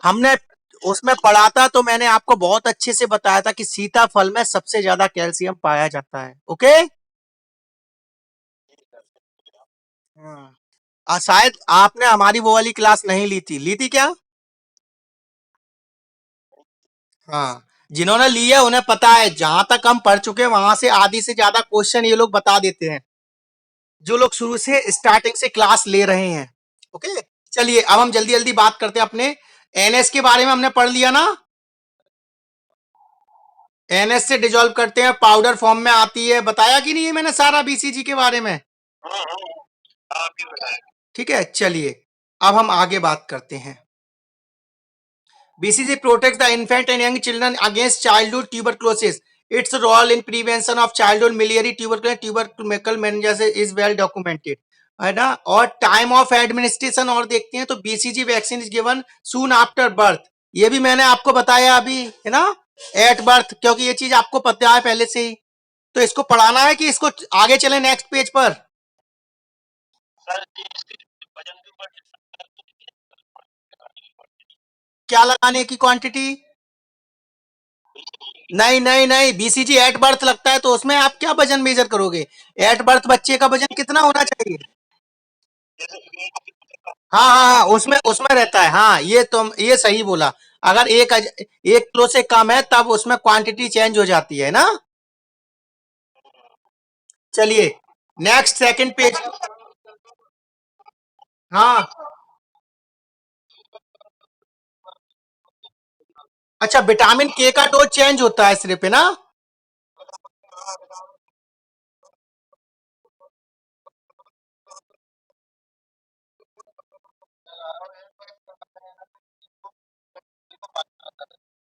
हमने उसमें पढ़ा था तो मैंने आपको बहुत अच्छे से बताया था कि सीताफल में सबसे ज्यादा कैल्शियम पाया जाता है। ओके। शायद आपने हमारी वो वाली क्लास नहीं ली थी क्या? हाँ, जिन्होंने ली है उन्हें पता है, जहां तक हम पढ़ चुके हैं वहां से आधी से ज्यादा क्वेश्चन ये लोग बता देते हैं, जो लोग शुरू से स्टार्टिंग से क्लास ले रहे हैं। ओके। चलिए अब हम जल्दी जल्दी बात करते हैं अपने एनएस के बारे में। हमने पढ़ लिया ना, एनएस से डिजोल्व करते हैं, पाउडर फॉर्म में आती है, बताया कि नहीं है मैंने सारा बीसीजी के बारे में? ठीक है, चलिए अब हम आगे बात करते हैं। BCG protects the infant and young children against childhood tuberculosis. Its role in prevention of childhood miliary tuberculosis meningitis is well documented, है ना। और टाइम ऑफ एडमिनिस्ट्रेशन और देखते हैं तो BCG vaccine is given soon after birth. ये भी मैंने आपको बताया अभी, है ना, एट बर्थ, क्योंकि ये चीज आपको पता है पहले से ही। तो इसको पढ़ाना है कि इसको आगे चले नेक्स्ट पेज पर? क्या लगाने की क्वांटिटी? नहीं नहीं नहीं, बीसीजी एट बर्थ लगता है तो उसमें आप क्या वजन मेजर करोगे? एट बर्थ बच्चे का वजन कितना होना चाहिए? हाँ हाँ हाँ, उसमें उसमें रहता है। हाँ, ये तुम ये सही बोला। अगर 1 किलो से कम है तब उसमें क्वांटिटी चेंज हो जाती है ना। चलिए नेक्स्ट सेकंड पेज। हाँ, अच्छा, विटामिन के का डोज चेंज होता है सिर्फ, है ना?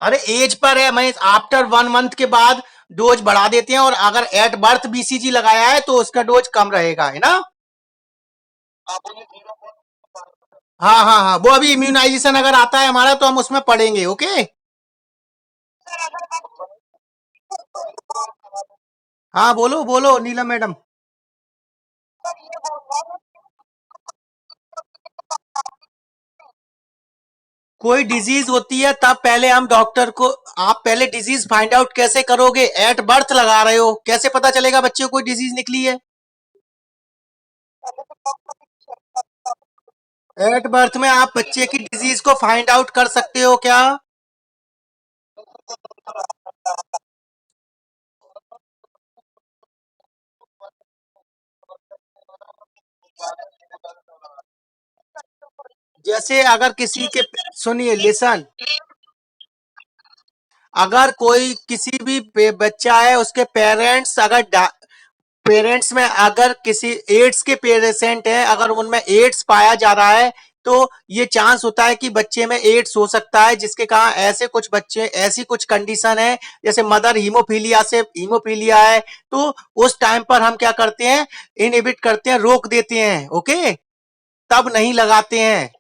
अरे एज पर है, मैं आफ्टर 1 मंथ के बाद डोज बढ़ा देते हैं, और अगर एट बर्थ बीसीजी लगाया है तो उसका डोज कम रहेगा, है ना। हाँ हाँ हाँ, वो अभी इम्यूनाइजेशन अगर आता है हमारा तो हम उसमें पढ़ेंगे। ओके। हाँ, बोलो बोलो नीलम मैडम। कोई डिजीज होती है तब पहले हम डॉक्टर को, आप पहले डिजीज फाइंड आउट कैसे करोगे? एट बर्थ लगा रहे हो, कैसे पता चलेगा बच्चे को कोई डिजीज निकली है? एट बर्थ में आप बच्चे की डिजीज को फाइंड आउट कर सकते हो क्या? जैसे अगर किसी के, सुनिए लिसन, अगर कोई किसी भी बच्चा है, उसके पेरेंट्स अगर पेरेंट्स में अगर किसी एड्स के पेशेंट है, अगर उनमें एड्स पाया जा रहा है, तो ये चांस होता है कि बच्चे में एड्स हो सकता है, जिसके कारण ऐसे कुछ बच्चे, ऐसी कुछ कंडीशन है, जैसे मदर हीमोफीलिया से हीमोफीलिया है, तो उस टाइम पर हम क्या करते हैं, इनहिबिट करते हैं, रोक देते हैं। ओके, तब नहीं लगाते हैं।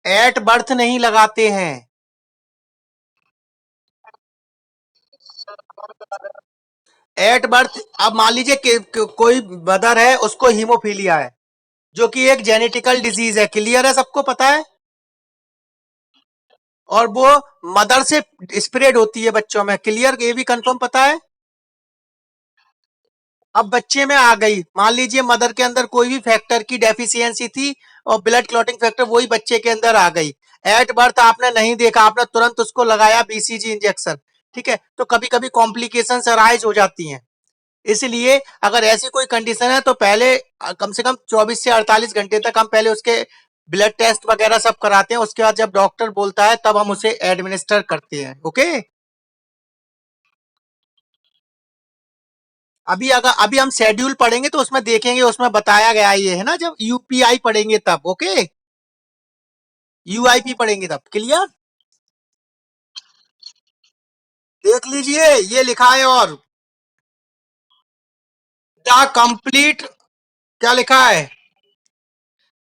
एट बर्थ नहीं लगाते हैं। एट बर्थ, अब मान लीजिए कि कोई मदर है, उसको हीमोफीलिया है, जो कि एक जेनेटिकल डिजीज है, क्लियर है, सबको पता है, और वो मदर से स्प्रेड होती है बच्चों में, क्लियर, ये भी कंफर्म पता है। अब बच्चे में आ गई, मान लीजिए मदर के अंदर कोई भी फैक्टर की डेफिशिएंसी थी, और ब्लड क्लॉटिंग फैक्टर वही बच्चे के अंदर आ गई। एट बर्थ आपने नहीं देखा, आपने तुरंत उसको लगाया बीसीजी इंजेक्शन, ठीक है, तो कभी कभी कॉम्प्लिकेशन अराइज हो जाती हैं। इसलिए अगर ऐसी कोई कंडीशन है, तो पहले कम से कम 24 से 48 घंटे तक हम पहले उसके ब्लड टेस्ट वगैरह सब कराते हैं, उसके बाद जब डॉक्टर बोलता है तब हम उसे एडमिनिस्टर करते हैं। ओके, अभी हम शेड्यूल पढ़ेंगे तो उसमें देखेंगे, उसमें बताया गया ये है ना, जब यूपीआई पढ़ेंगे तब। ओके, यूआईपी पढ़ेंगे तब, क्लियर। देख लीजिए, ये लिखा है, और द कंप्लीट, क्या लिखा है,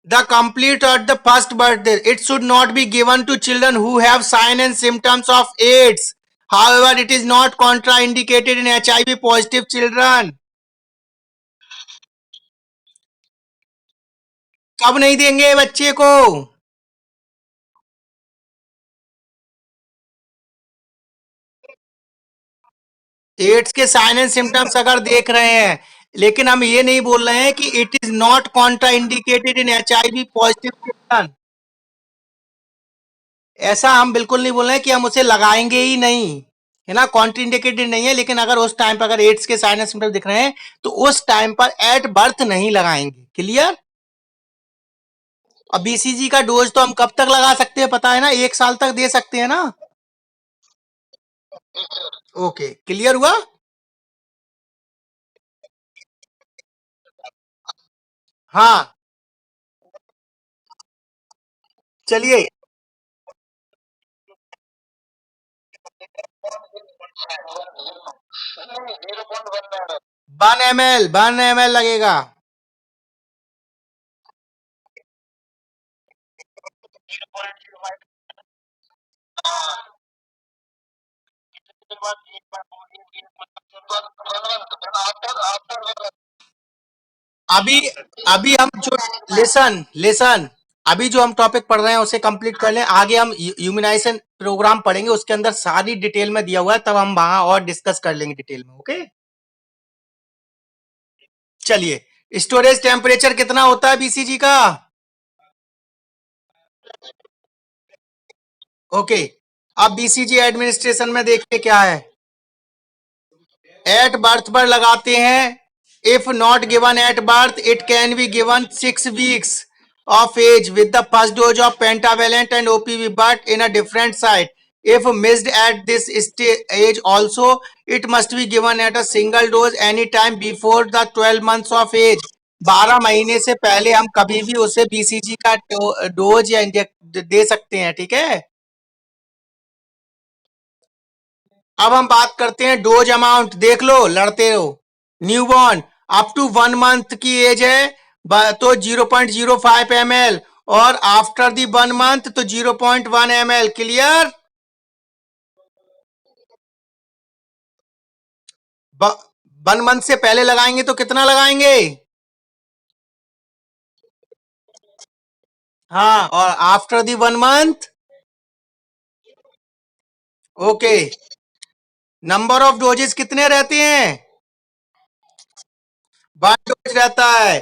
the complete at the first birthday. It should not be given to children who have signs and symptoms of AIDS. However, it is not contraindicated in HIV positive children. कब नहीं देंगे बच्चे को? एड्स के साइन एंड सिम्टम्स अगर देख रहे हैं, लेकिन हम ये नहीं बोल रहे हैं कि it is not Contra indicated in HIV positive children. ऐसा हम बिल्कुल नहीं बोल रहे हैं कि हम उसे लगाएंगे ही नहीं, है ना, कॉन्ट्राइंडिकेटेड नहीं है, लेकिन अगर उस टाइम पर अगर एड्स के साइन एंड सिम्टम्स दिख रहे हैं, तो उस टाइम पर एट बर्थ नहीं लगाएंगे, क्लियर। अब बीसीजी का डोज तो हम कब तक लगा सकते हैं पता है ना, 1 साल तक दे सकते हैं ना। ओके, क्लियर हुआ। हाँ, चलिए, 1 ml, 1 ml लगेगा। अभी अभी हम जो, लेसन लेसन, अभी जो हम टॉपिक पढ़ रहे हैं उसे कंप्लीट कर लें, आगे हम यूमिनाइजेशन प्रोग्राम पढ़ेंगे, उसके अंदर सारी डिटेल में दिया हुआ है, तब हम वहां और डिस्कस कर लेंगे डिटेल में। ओके, चलिए, स्टोरेज टेम्परेचर कितना होता है बीसीजी का? ओके, अब बीसीजी एडमिनिस्ट्रेशन में देखते क्या है। एट बर्थ पर लगाते हैं, if not given at birth it can be given 6 weeks of age with the first dose of pentavalent and OPV, but in a different site. If missed at this age also, it must be given at a single dose any time before the 12 months of age. 12 महीने से पहले हम कभी भी उसे बीसीजी का डोज या इंजेक्ट दे सकते हैं, ठीक है। अब हम बात करते हैं डोज अमाउंट, देख लो, लड़ते हो। न्यूबॉर्न अप टू 1 month की एज है, तो 0.05 ml, और आफ्टर दी 1 month तो 0.1 ml, क्लियर। 1 month से पहले लगाएंगे तो कितना लगाएंगे? हाँ, और after the 1 month। Okay, number of doses कितने रहते हैं? 1 डोज रहता है,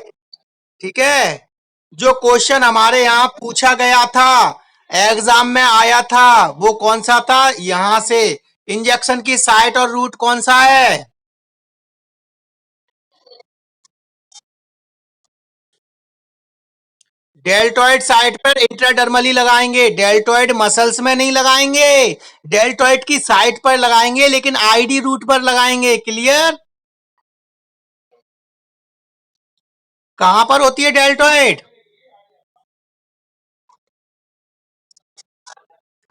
ठीक है। जो क्वेश्चन हमारे यहाँ पूछा गया था, एग्जाम में आया था, वो कौन सा था, यहां से इंजेक्शन की साइट और रूट कौन सा है? डेल्टॉइड साइट पर इंट्राडर्मली लगाएंगे, डेल्टॉइड मसल्स में नहीं लगाएंगे, डेल्टॉइड की साइट पर लगाएंगे लेकिन आईडी रूट पर लगाएंगे। क्लियर? कहां पर होती है डेल्टॉइड?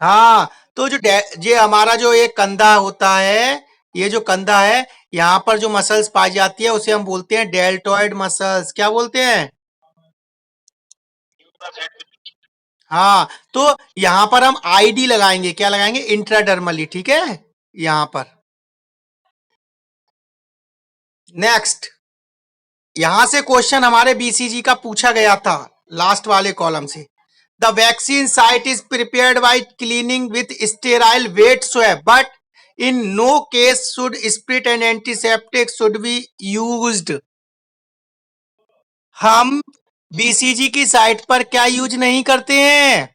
हाँ, तो जो ये हमारा जो एक कंधा होता है, ये जो कंधा है, यहाँ पर जो मसल्स पाई जाती है उसे हम बोलते हैं डेल्टॉइड मसल्स। क्या बोलते हैं? हाँ, तो यहाँ पर हम आईडी लगाएंगे, क्या लगाएंगे? इंट्राडर्मली। ठीक है, यहाँ पर। नेक्स्ट, यहां से क्वेश्चन हमारे बीसीजी का पूछा गया था, लास्ट वाले कॉलम से। The vaccine site is prepared by cleaning with sterile wet swab but in no case should spirit and antiseptic should be used. हम बीसीजी की साइट पर क्या यूज नहीं करते हैं?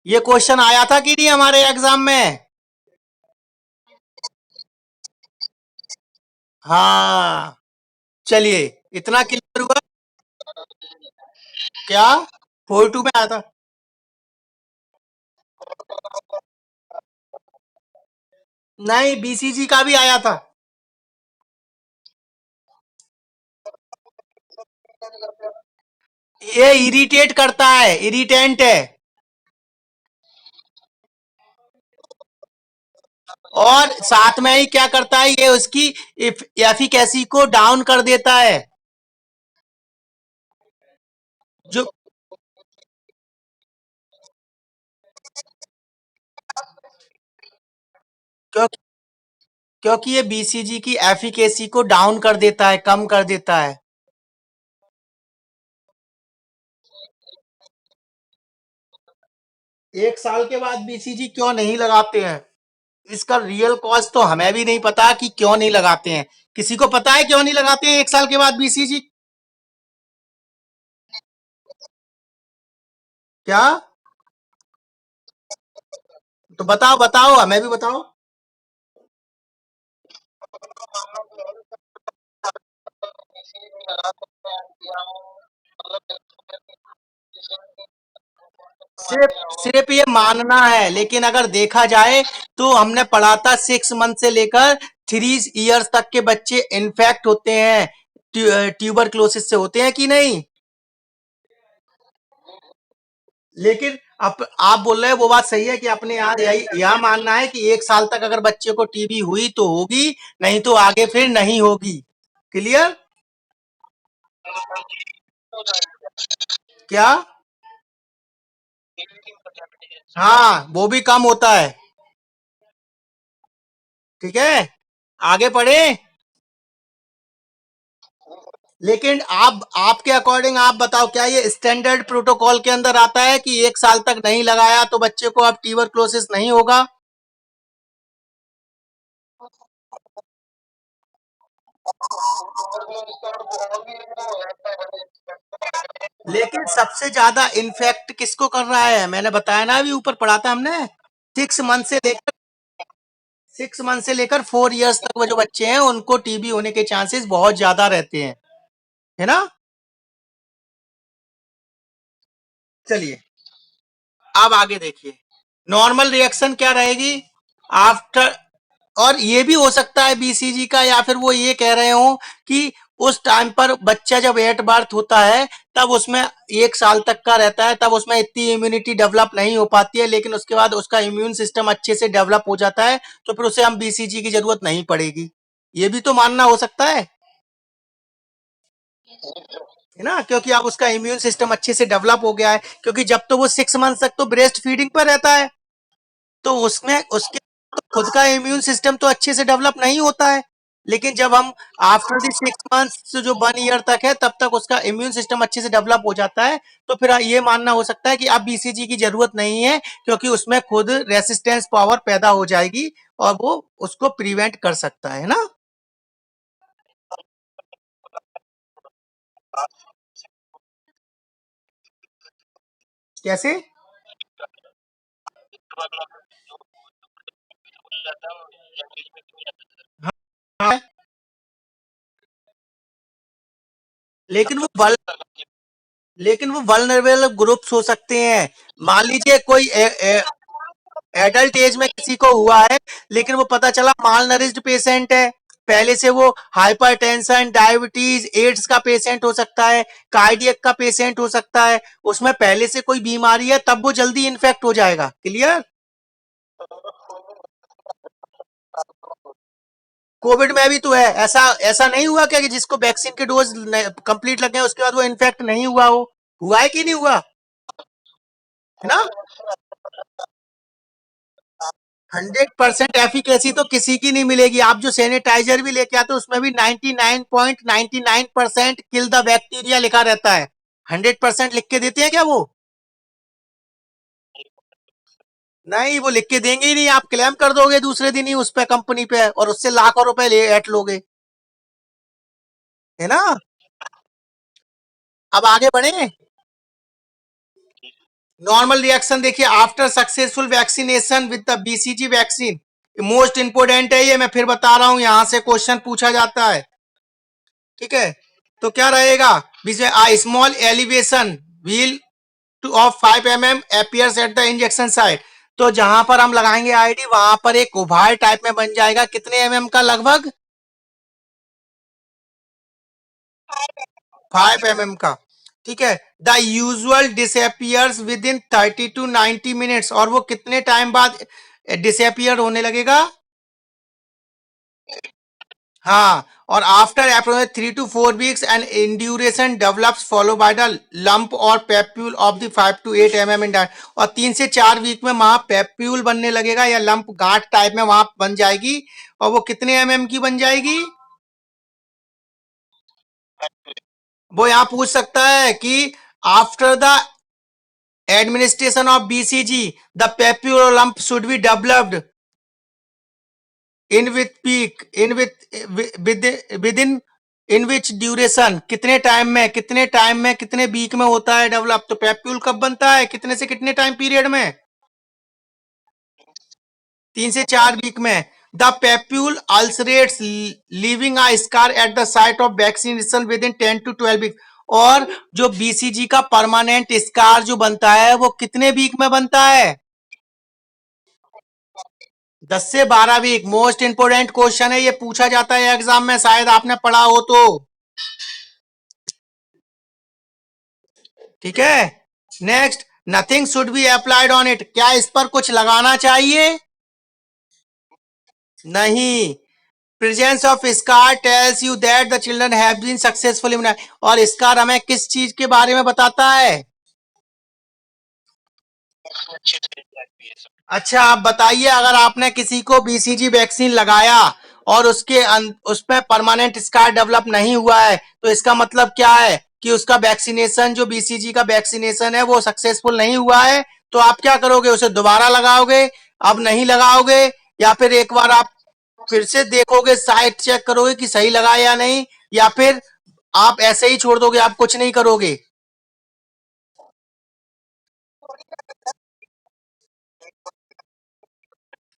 ये क्वेश्चन आया था कि नहीं हमारे एग्जाम में? हाँ, चलिए, इतना क्लियर हुआ। क्या? 42 में आया था? नहीं, बीसीजी का भी आया था। ये इरिटेट करता है, इरिटेंट है, और साथ में ही क्या करता है, ये उसकी एफिकेसी को डाउन कर देता है। जो क्योंकि क्योंकि ये बीसीजी की एफिकेसी को डाउन कर देता है, कम कर देता है। 1 साल के बाद बीसीजी क्यों नहीं लगाते हैं? इसका रियल कॉज तो हमें भी नहीं पता कि क्यों नहीं लगाते हैं। किसी को पता है क्यों नहीं लगाते हैं 1 साल के बाद बीसीजी? क्या? तो बताओ, बताओ, हमें भी बताओ। सिर्फ सिर्फ ये मानना है, लेकिन अगर देखा जाए तो हमने पढ़ा था 6 मंथ से लेकर 3 इयर्स तक के बच्चे इन्फेक्ट होते हैं, ट्यूबरक्लोसिस से होते हैं कि नहीं? लेकिन अब आप बोल रहे हैं वो बात सही है कि अपने यहाँ यही यह मानना है कि 1 साल तक अगर बच्चे को टीबी हुई तो होगी, नहीं तो आगे फिर नहीं होगी। क्लियर? क्या? हाँ, वो भी कम होता है। ठीक है, आगे पढ़े। लेकिन आप आपके अकॉर्डिंग आप बताओ, क्या ये स्टैंडर्ड प्रोटोकॉल के अंदर आता है कि 1 साल तक नहीं लगाया तो बच्चे को अब ट्यूबरक्लोसिस नहीं होगा? लेकिन सबसे ज्यादा इन्फेक्ट किसको कर रहा है? मैंने बताया ना, अभी ऊपर पढ़ा था हमने। 6 मंथ से लेकर 4 इयर्स तक वो जो बच्चे हैं उनको टीबी होने के चांसेस बहुत ज्यादा रहते हैं, है ना? चलिए, अब आगे देखिए, नॉर्मल रिएक्शन क्या रहेगी आफ्टर। और ये भी हो सकता है बीसीजी का, या फिर वो ये कह रहे हो कि उस टाइम पर बच्चा जब एट बर्थ होता है तब उसमें 1 साल तक का रहता है, तब उसमें इतनी इम्यूनिटी डेवलप नहीं हो पाती है, लेकिन उसके बाद उसका इम्यून सिस्टम अच्छे से डेवलप हो जाता है, तो फिर उसे हम बीसीजी की जरूरत नहीं पड़ेगी। ये भी तो मानना हो सकता है ना, क्योंकि अब उसका इम्यून सिस्टम अच्छे से डेवलप हो गया है, क्योंकि जब तो वो 6 मंथ तक तो ब्रेस्ट फीडिंग पर रहता है, तो उसमें उसके खुद का इम्यून सिस्टम तो अच्छे से डेवलप नहीं होता है। लेकिन जब हम आफ्टर दी 6 मंथ्स जो 1 ईयर तक है तब तक उसका इम्यून सिस्टम अच्छे से डेवलप हो जाता है, तो फिर ये मानना हो सकता है कि अब बीसीजी की जरूरत नहीं है, क्योंकि उसमें खुद रेसिस्टेंस पावर पैदा हो जाएगी और वो उसको प्रिवेंट कर सकता है ना। कैसे? हाँ, लेकिन वो वल, लेकिन वो वल्नरेबल ग्रुप्स हो सकते हैं। मान लीजिए कोई एडल्ट एज में किसी को हुआ है, लेकिन वो पता चला माल नरिश्ड पेशेंट है, पहले से वो हाइपरटेंशन, डायबिटीज, एड्स का पेशेंट हो सकता है, कार्डियक का पेशेंट हो सकता है, उसमें पहले से कोई बीमारी है, तब वो जल्दी इन्फेक्ट हो जाएगा। क्लियर? कोविड में भी तो है ऐसा। ऐसा नहीं हुआ क्या कि जिसको वैक्सीन के डोज कंप्लीट लग गए उसके बाद वो इन्फेक्ट नहीं हुआ हो? हुआ है कि नहीं हुआ? है ना? 100% एफिकेसी तो किसी की नहीं मिलेगी। आप जो सैनिटाइजर भी लेके आते हो उसमें भी 99.99% किल द बैक्टीरिया लिखा रहता है। 100% लिख के देते हैं क्या वो? नहीं, वो लिख के देंगे ही नहीं। आप क्लेम कर दोगे दूसरे दिन ही उस पे, कंपनी पे, और उससे लाखों रुपए ले ऐट लोगे। है ना? अब आगे बढ़े। नॉर्मल रिएक्शन देखिए after successful vaccination with the BCG vaccine. Most important है ये, मैं फिर बता रहा हूं, यहां से क्वेश्चन पूछा जाता है। ठीक है, तो क्या रहेगा? Small elevation wheel two of 5 mm appears at the injection site. तो जहां पर हम लगाएंगे आईडी वहां पर एक उभार टाइप में बन जाएगा, कितने एमएम का? लगभग 5 mm का। ठीक है, the usual disappears with in 30 to 90 minutes। और वो कितने टाइम बाद डिसअपियर होने लगेगा? हाँ, और after approximate 3 to 4 weeks an induration develops follow by the lump और papule of the 5 to 8 mm in. और 3 से 4 वीक में वहां पेप्यूल बनने लगेगा या लंप गांठ टाइप में वहां बन जाएगी। और वो कितने एमएम की बन जाएगी? वो यहां पूछ सकता है कि after the administration of BCG the papule lump should be developed in with peak in with with in which duration. कितने टाइम में, कितने टाइम में, कितने वीक में होता है डेवलप? तो पेप्यूल कब बनता है, कितने से कितने टाइम पीरियड में? 3 से 4 वीक में। The papule ulcerates leaving a scar at the site of vaccination within 10 to 12 week. और जो बीसीजी का परमानेंट स्कार जो बनता है वो कितने वीक में बनता है? 10 से 12 वीक। मोस्ट इंपोर्टेंट क्वेश्चन है ये, पूछा जाता है एग्जाम में, शायद आपने पढ़ा हो तो। ठीक है, next, nothing should be applied on it. क्या इस पर कुछ लगाना चाहिए? नहीं। Presence of scar tells you that the children have been successful immunise. और स्कार हमें किस चीज के बारे में बताता है? अच्छा, आप बताइए, अगर आपने किसी को बीसीजी वैक्सीन लगाया और उसमें परमानेंट स्कार डेवलप नहीं हुआ है, तो इसका मतलब क्या है कि उसका वैक्सीनेशन, जो बीसीजी का वैक्सीनेशन है, वो सक्सेसफुल नहीं हुआ है। तो आप क्या करोगे? उसे दोबारा लगाओगे? अब नहीं लगाओगे? या फिर एक बार आप फिर से देखोगे, साइट चेक करोगे कि सही लगा या नहीं? या फिर आप ऐसे ही छोड़ दोगे, आप कुछ नहीं करोगे?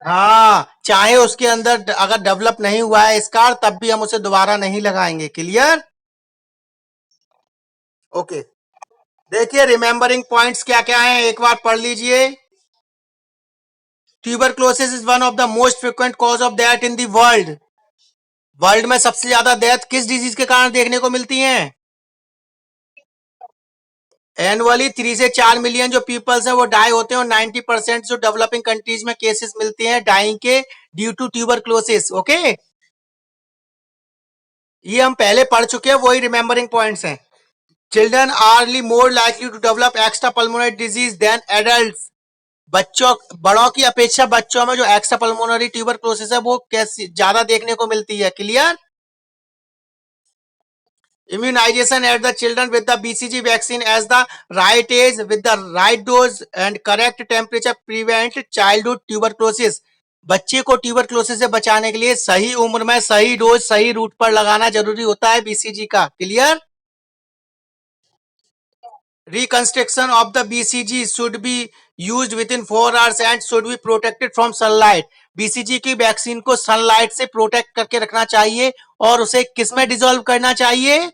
हाँ, चाहे उसके अंदर अगर डेवलप नहीं हुआ है स्कार, तब भी हम उसे दोबारा नहीं लगाएंगे। क्लियर? ओके, देखिए रिमेम्बरिंग पॉइंट्स क्या क्या हैं, एक बार पढ़ लीजिए। Tuberculosis is one of the most frequent cause of death in the world. World में सबसे ज्यादा डेथ किस डिजीज के कारण देखने को मिलती है? एनुअली 3 से 4 मिलियन जो पीपल्स हैं वो डाई होते हैं, और 90% जो डेवलपिंग कंट्रीज में केसेस मिलते हैं डाइंग के, ड्यू टू ट्यूबरक्लोसिस। ओके, ये हम पहले पढ़ चुके हैं, वही रिमेम्बरिंग पॉइंट्स हैं। Children are more likely to develop extra pulmonary disease than adults. बच्चों, बड़ों की अपेक्षा बच्चों में जो एक्स्ट्रा पल्मोनरी ट्यूबरक्लोसिस है वो कैसी ज्यादा देखने को मिलती है। Clear? Immunization at the children with the BCG vaccine as the right age with the right dose and correct temperature prevent childhood tuberculosis। बच्चे को ट्यूबरक्लोसिस से बचाने के लिए सही उम्र में सही डोज सही रूट पर लगाना जरूरी होता है बीसीजी का। Clear? Reconstruction of the BCG should be used within 4 hours and should be protected from sunlight। BCG की वैक्सीन को सनलाइट से प्रोटेक्ट करके रखना चाहिए। और उसे किस में डिसॉल्व करना चाहिए?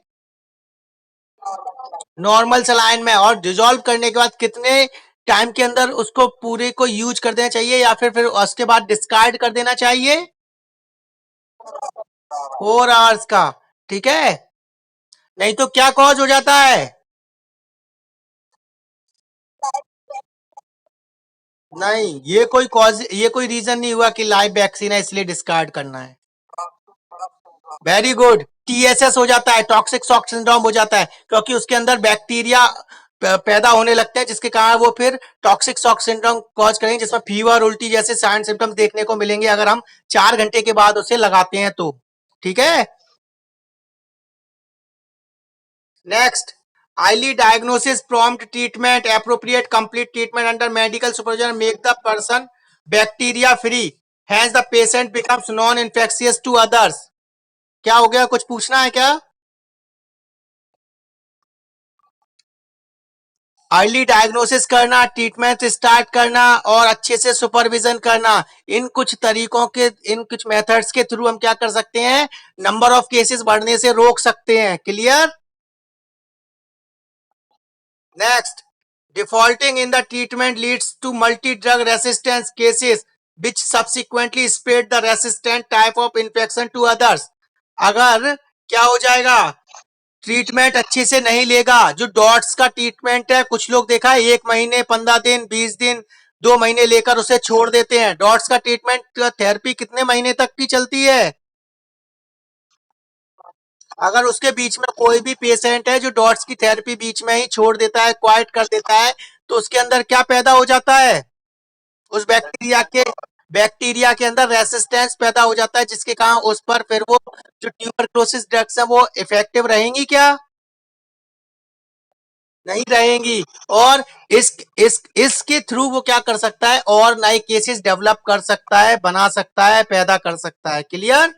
नॉर्मल सलाइन में, और डिजोल्व करने के बाद कितने टाइम के अंदर उसको पूरे को यूज कर देना चाहिए, या फिर उसके बाद डिस्कार्ड कर देना चाहिए? 4 आवर्स का। ठीक है, नहीं तो क्या कॉज हो जाता है? नहीं, ये कोई कॉज, ये कोई रीजन नहीं हुआ कि लाइव वैक्सीन है इसलिए डिस्कार्ड करना है। वेरी गुड, टीएसएस हो जाता है, टॉक्सिक शॉक सिंड्रोम हो जाता है, क्योंकि उसके अंदर बैक्टीरिया पैदा होने लगते हैं, जिसके कारण वो फिर टॉक्सिक शॉक सिंड्रोम कॉज करेंगे, जिसमें फीवर, उल्टी जैसे साइन सिम्टम्स देखने को मिलेंगे अगर हम 4 घंटे के बाद उसे लगाते हैं तो। ठीक है, next, early diagnosis, prompt treatment, appropriate complete treatment under medical supervision make the person bacteria free, hence the patient becomes non infectious to others। क्या हो गया, कुछ पूछना है क्या? अर्ली डायग्नोसिस करना, ट्रीटमेंट स्टार्ट करना और अच्छे से सुपरविजन करना, इन कुछ तरीकों के, इन कुछ मेथड्स के थ्रू हम क्या कर सकते हैं, नंबर ऑफ केसेस बढ़ने से रोक सकते हैं। Clear? Next, defaulting in the treatment leads to multi-drug resistance cases which subsequently spread the resistant type of infection to others। अगर क्या हो जाएगा, ट्रीटमेंट अच्छे से नहीं लेगा, जो डॉट्स का ट्रीटमेंट है, कुछ लोग देखा है 1 महीने, 15 दिन, 20 दिन, 2 महीने लेकर उसे छोड़ देते हैं। डॉट्स का ट्रीटमेंट, थेरेपी कितने महीने तक की चलती है? अगर उसके बीच में कोई भी पेशेंट है जो डॉट्स की थेरेपी बीच में ही छोड़ देता है, क्वाइट कर देता है, तो उसके अंदर क्या पैदा हो जाता है, उस बैक्टीरिया के अंदर रेसिस्टेंस पैदा हो जाता है, जिसके कारण उस पर फिर वो जो ट्यूबरक्लोसिस ड्रग्स है वो इफेक्टिव रहेंगी क्या? नहीं रहेंगी। और इसके थ्रू वो क्या कर सकता है, और नए केसेस डेवलप कर सकता है, बना सकता है, पैदा कर सकता है। क्लियर?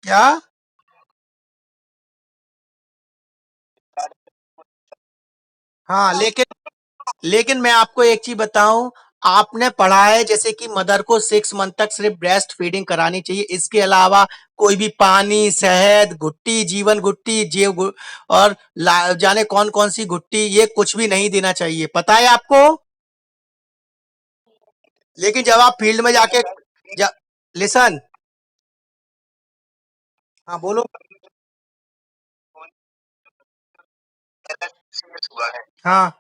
क्या? हाँ, लेकिन मैं आपको एक चीज बताऊं, आपने पढ़ा है जैसे कि मदर को 6 मंथ तक सिर्फ ब्रेस्ट फीडिंग करानी चाहिए, इसके अलावा कोई भी पानी, शहद, घुट्टी, जीवन घुट्टी, और जाने कौन कौन सी घुट्टी, ये कुछ भी नहीं देना चाहिए, पता है आपको? लेकिन जब आप फील्ड में जाके लिसन, हाँ बोलो। हाँ,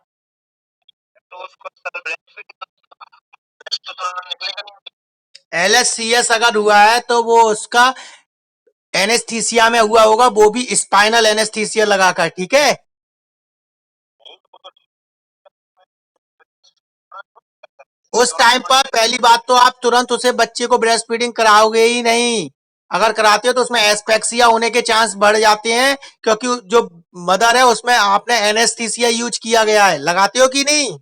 LSCS अगर हुआ है तो वो उसका एनेस्थीसिया में हुआ होगा, वो भी स्पाइनल एनेस्थीसिया लगाकर। ठीक है, उस टाइम पर पहली बात तो आप तुरंत उसे, बच्चे को ब्रेस्ट फीडिंग कराओगे ही नहीं। अगर कराते हो तो उसमें एस्पेक्सिया होने के चांस बढ़ जाते हैं, क्योंकि जो मदर है उसमें आपने एनेस्थीसिया यूज किया गया है। लगाते हो कि नहीं?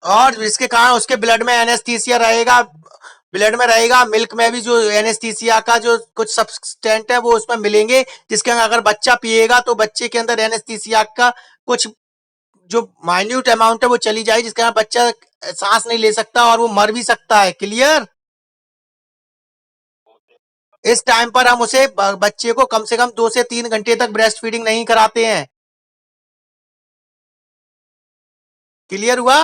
और इसके कारण उसके ब्लड में एनेस्थीसिया रहेगा, ब्लड में रहेगा, मिल्क में भी जो एनेस्थीसिया का जो कुछ सब्सटेंट है वो उसमें मिलेंगे, जिसके अगर बच्चा पिएगा तो बच्चे के अंदर एनेस्थीसिया का कुछ जो माइन्यूट अमाउंट है वो चली जाएगी, जिसके कारण बच्चा सांस नहीं ले सकता और वो मर भी सकता है। क्लियर? इस टाइम पर हम उसे, बच्चे को कम से कम 2 से 3 घंटे तक ब्रेस्ट फीडिंग नहीं कराते हैं। क्लियर हुआ?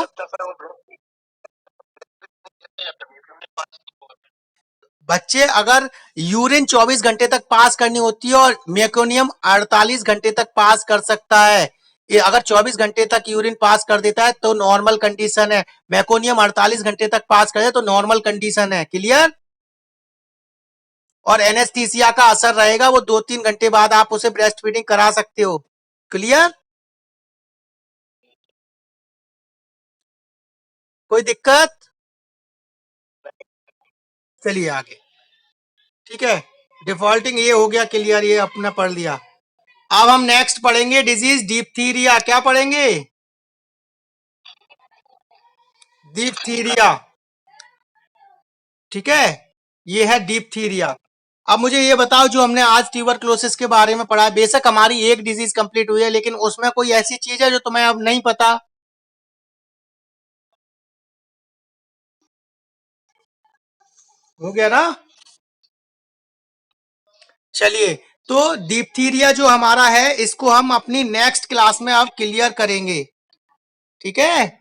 बच्चे अगर यूरिन 24 घंटे तक पास करनी होती है और मेकोनियम 48 घंटे तक पास कर सकता है, ये अगर 24 घंटे तक यूरिन पास कर देता है तो नॉर्मल कंडीशन है, मेकोनियम 48 घंटे तक पास करे तो नॉर्मल कंडीशन है। क्लियर? और एनेस्थीसिया का असर रहेगा, वो 2-3 घंटे बाद आप उसे ब्रेस्ट फीडिंग करा सकते हो। क्लियर? कोई दिक्कत? चलिए आगे। ठीक है, डिफॉल्टिंग ये हो गया क्लियर, ये अपना पढ़ लिया। अब हम नेक्स्ट पढ़ेंगे डिजीज डिप्थीरिया। क्या पढ़ेंगे? डिप्थीरिया। ठीक है, ये है डिप्थीरिया। अब मुझे ये बताओ, जो हमने आज ट्यूबरक्लोसिस के बारे में पढ़ा है, बेशक हमारी एक डिजीज कंप्लीट हुई है, लेकिन उसमें कोई ऐसी चीज है जो तुम्हें अब नहीं पता? हो गया ना? चलिए, तो डिप्थीरिया जो हमारा है इसको हम अपनी नेक्स्ट क्लास में अब क्लियर करेंगे, ठीक है।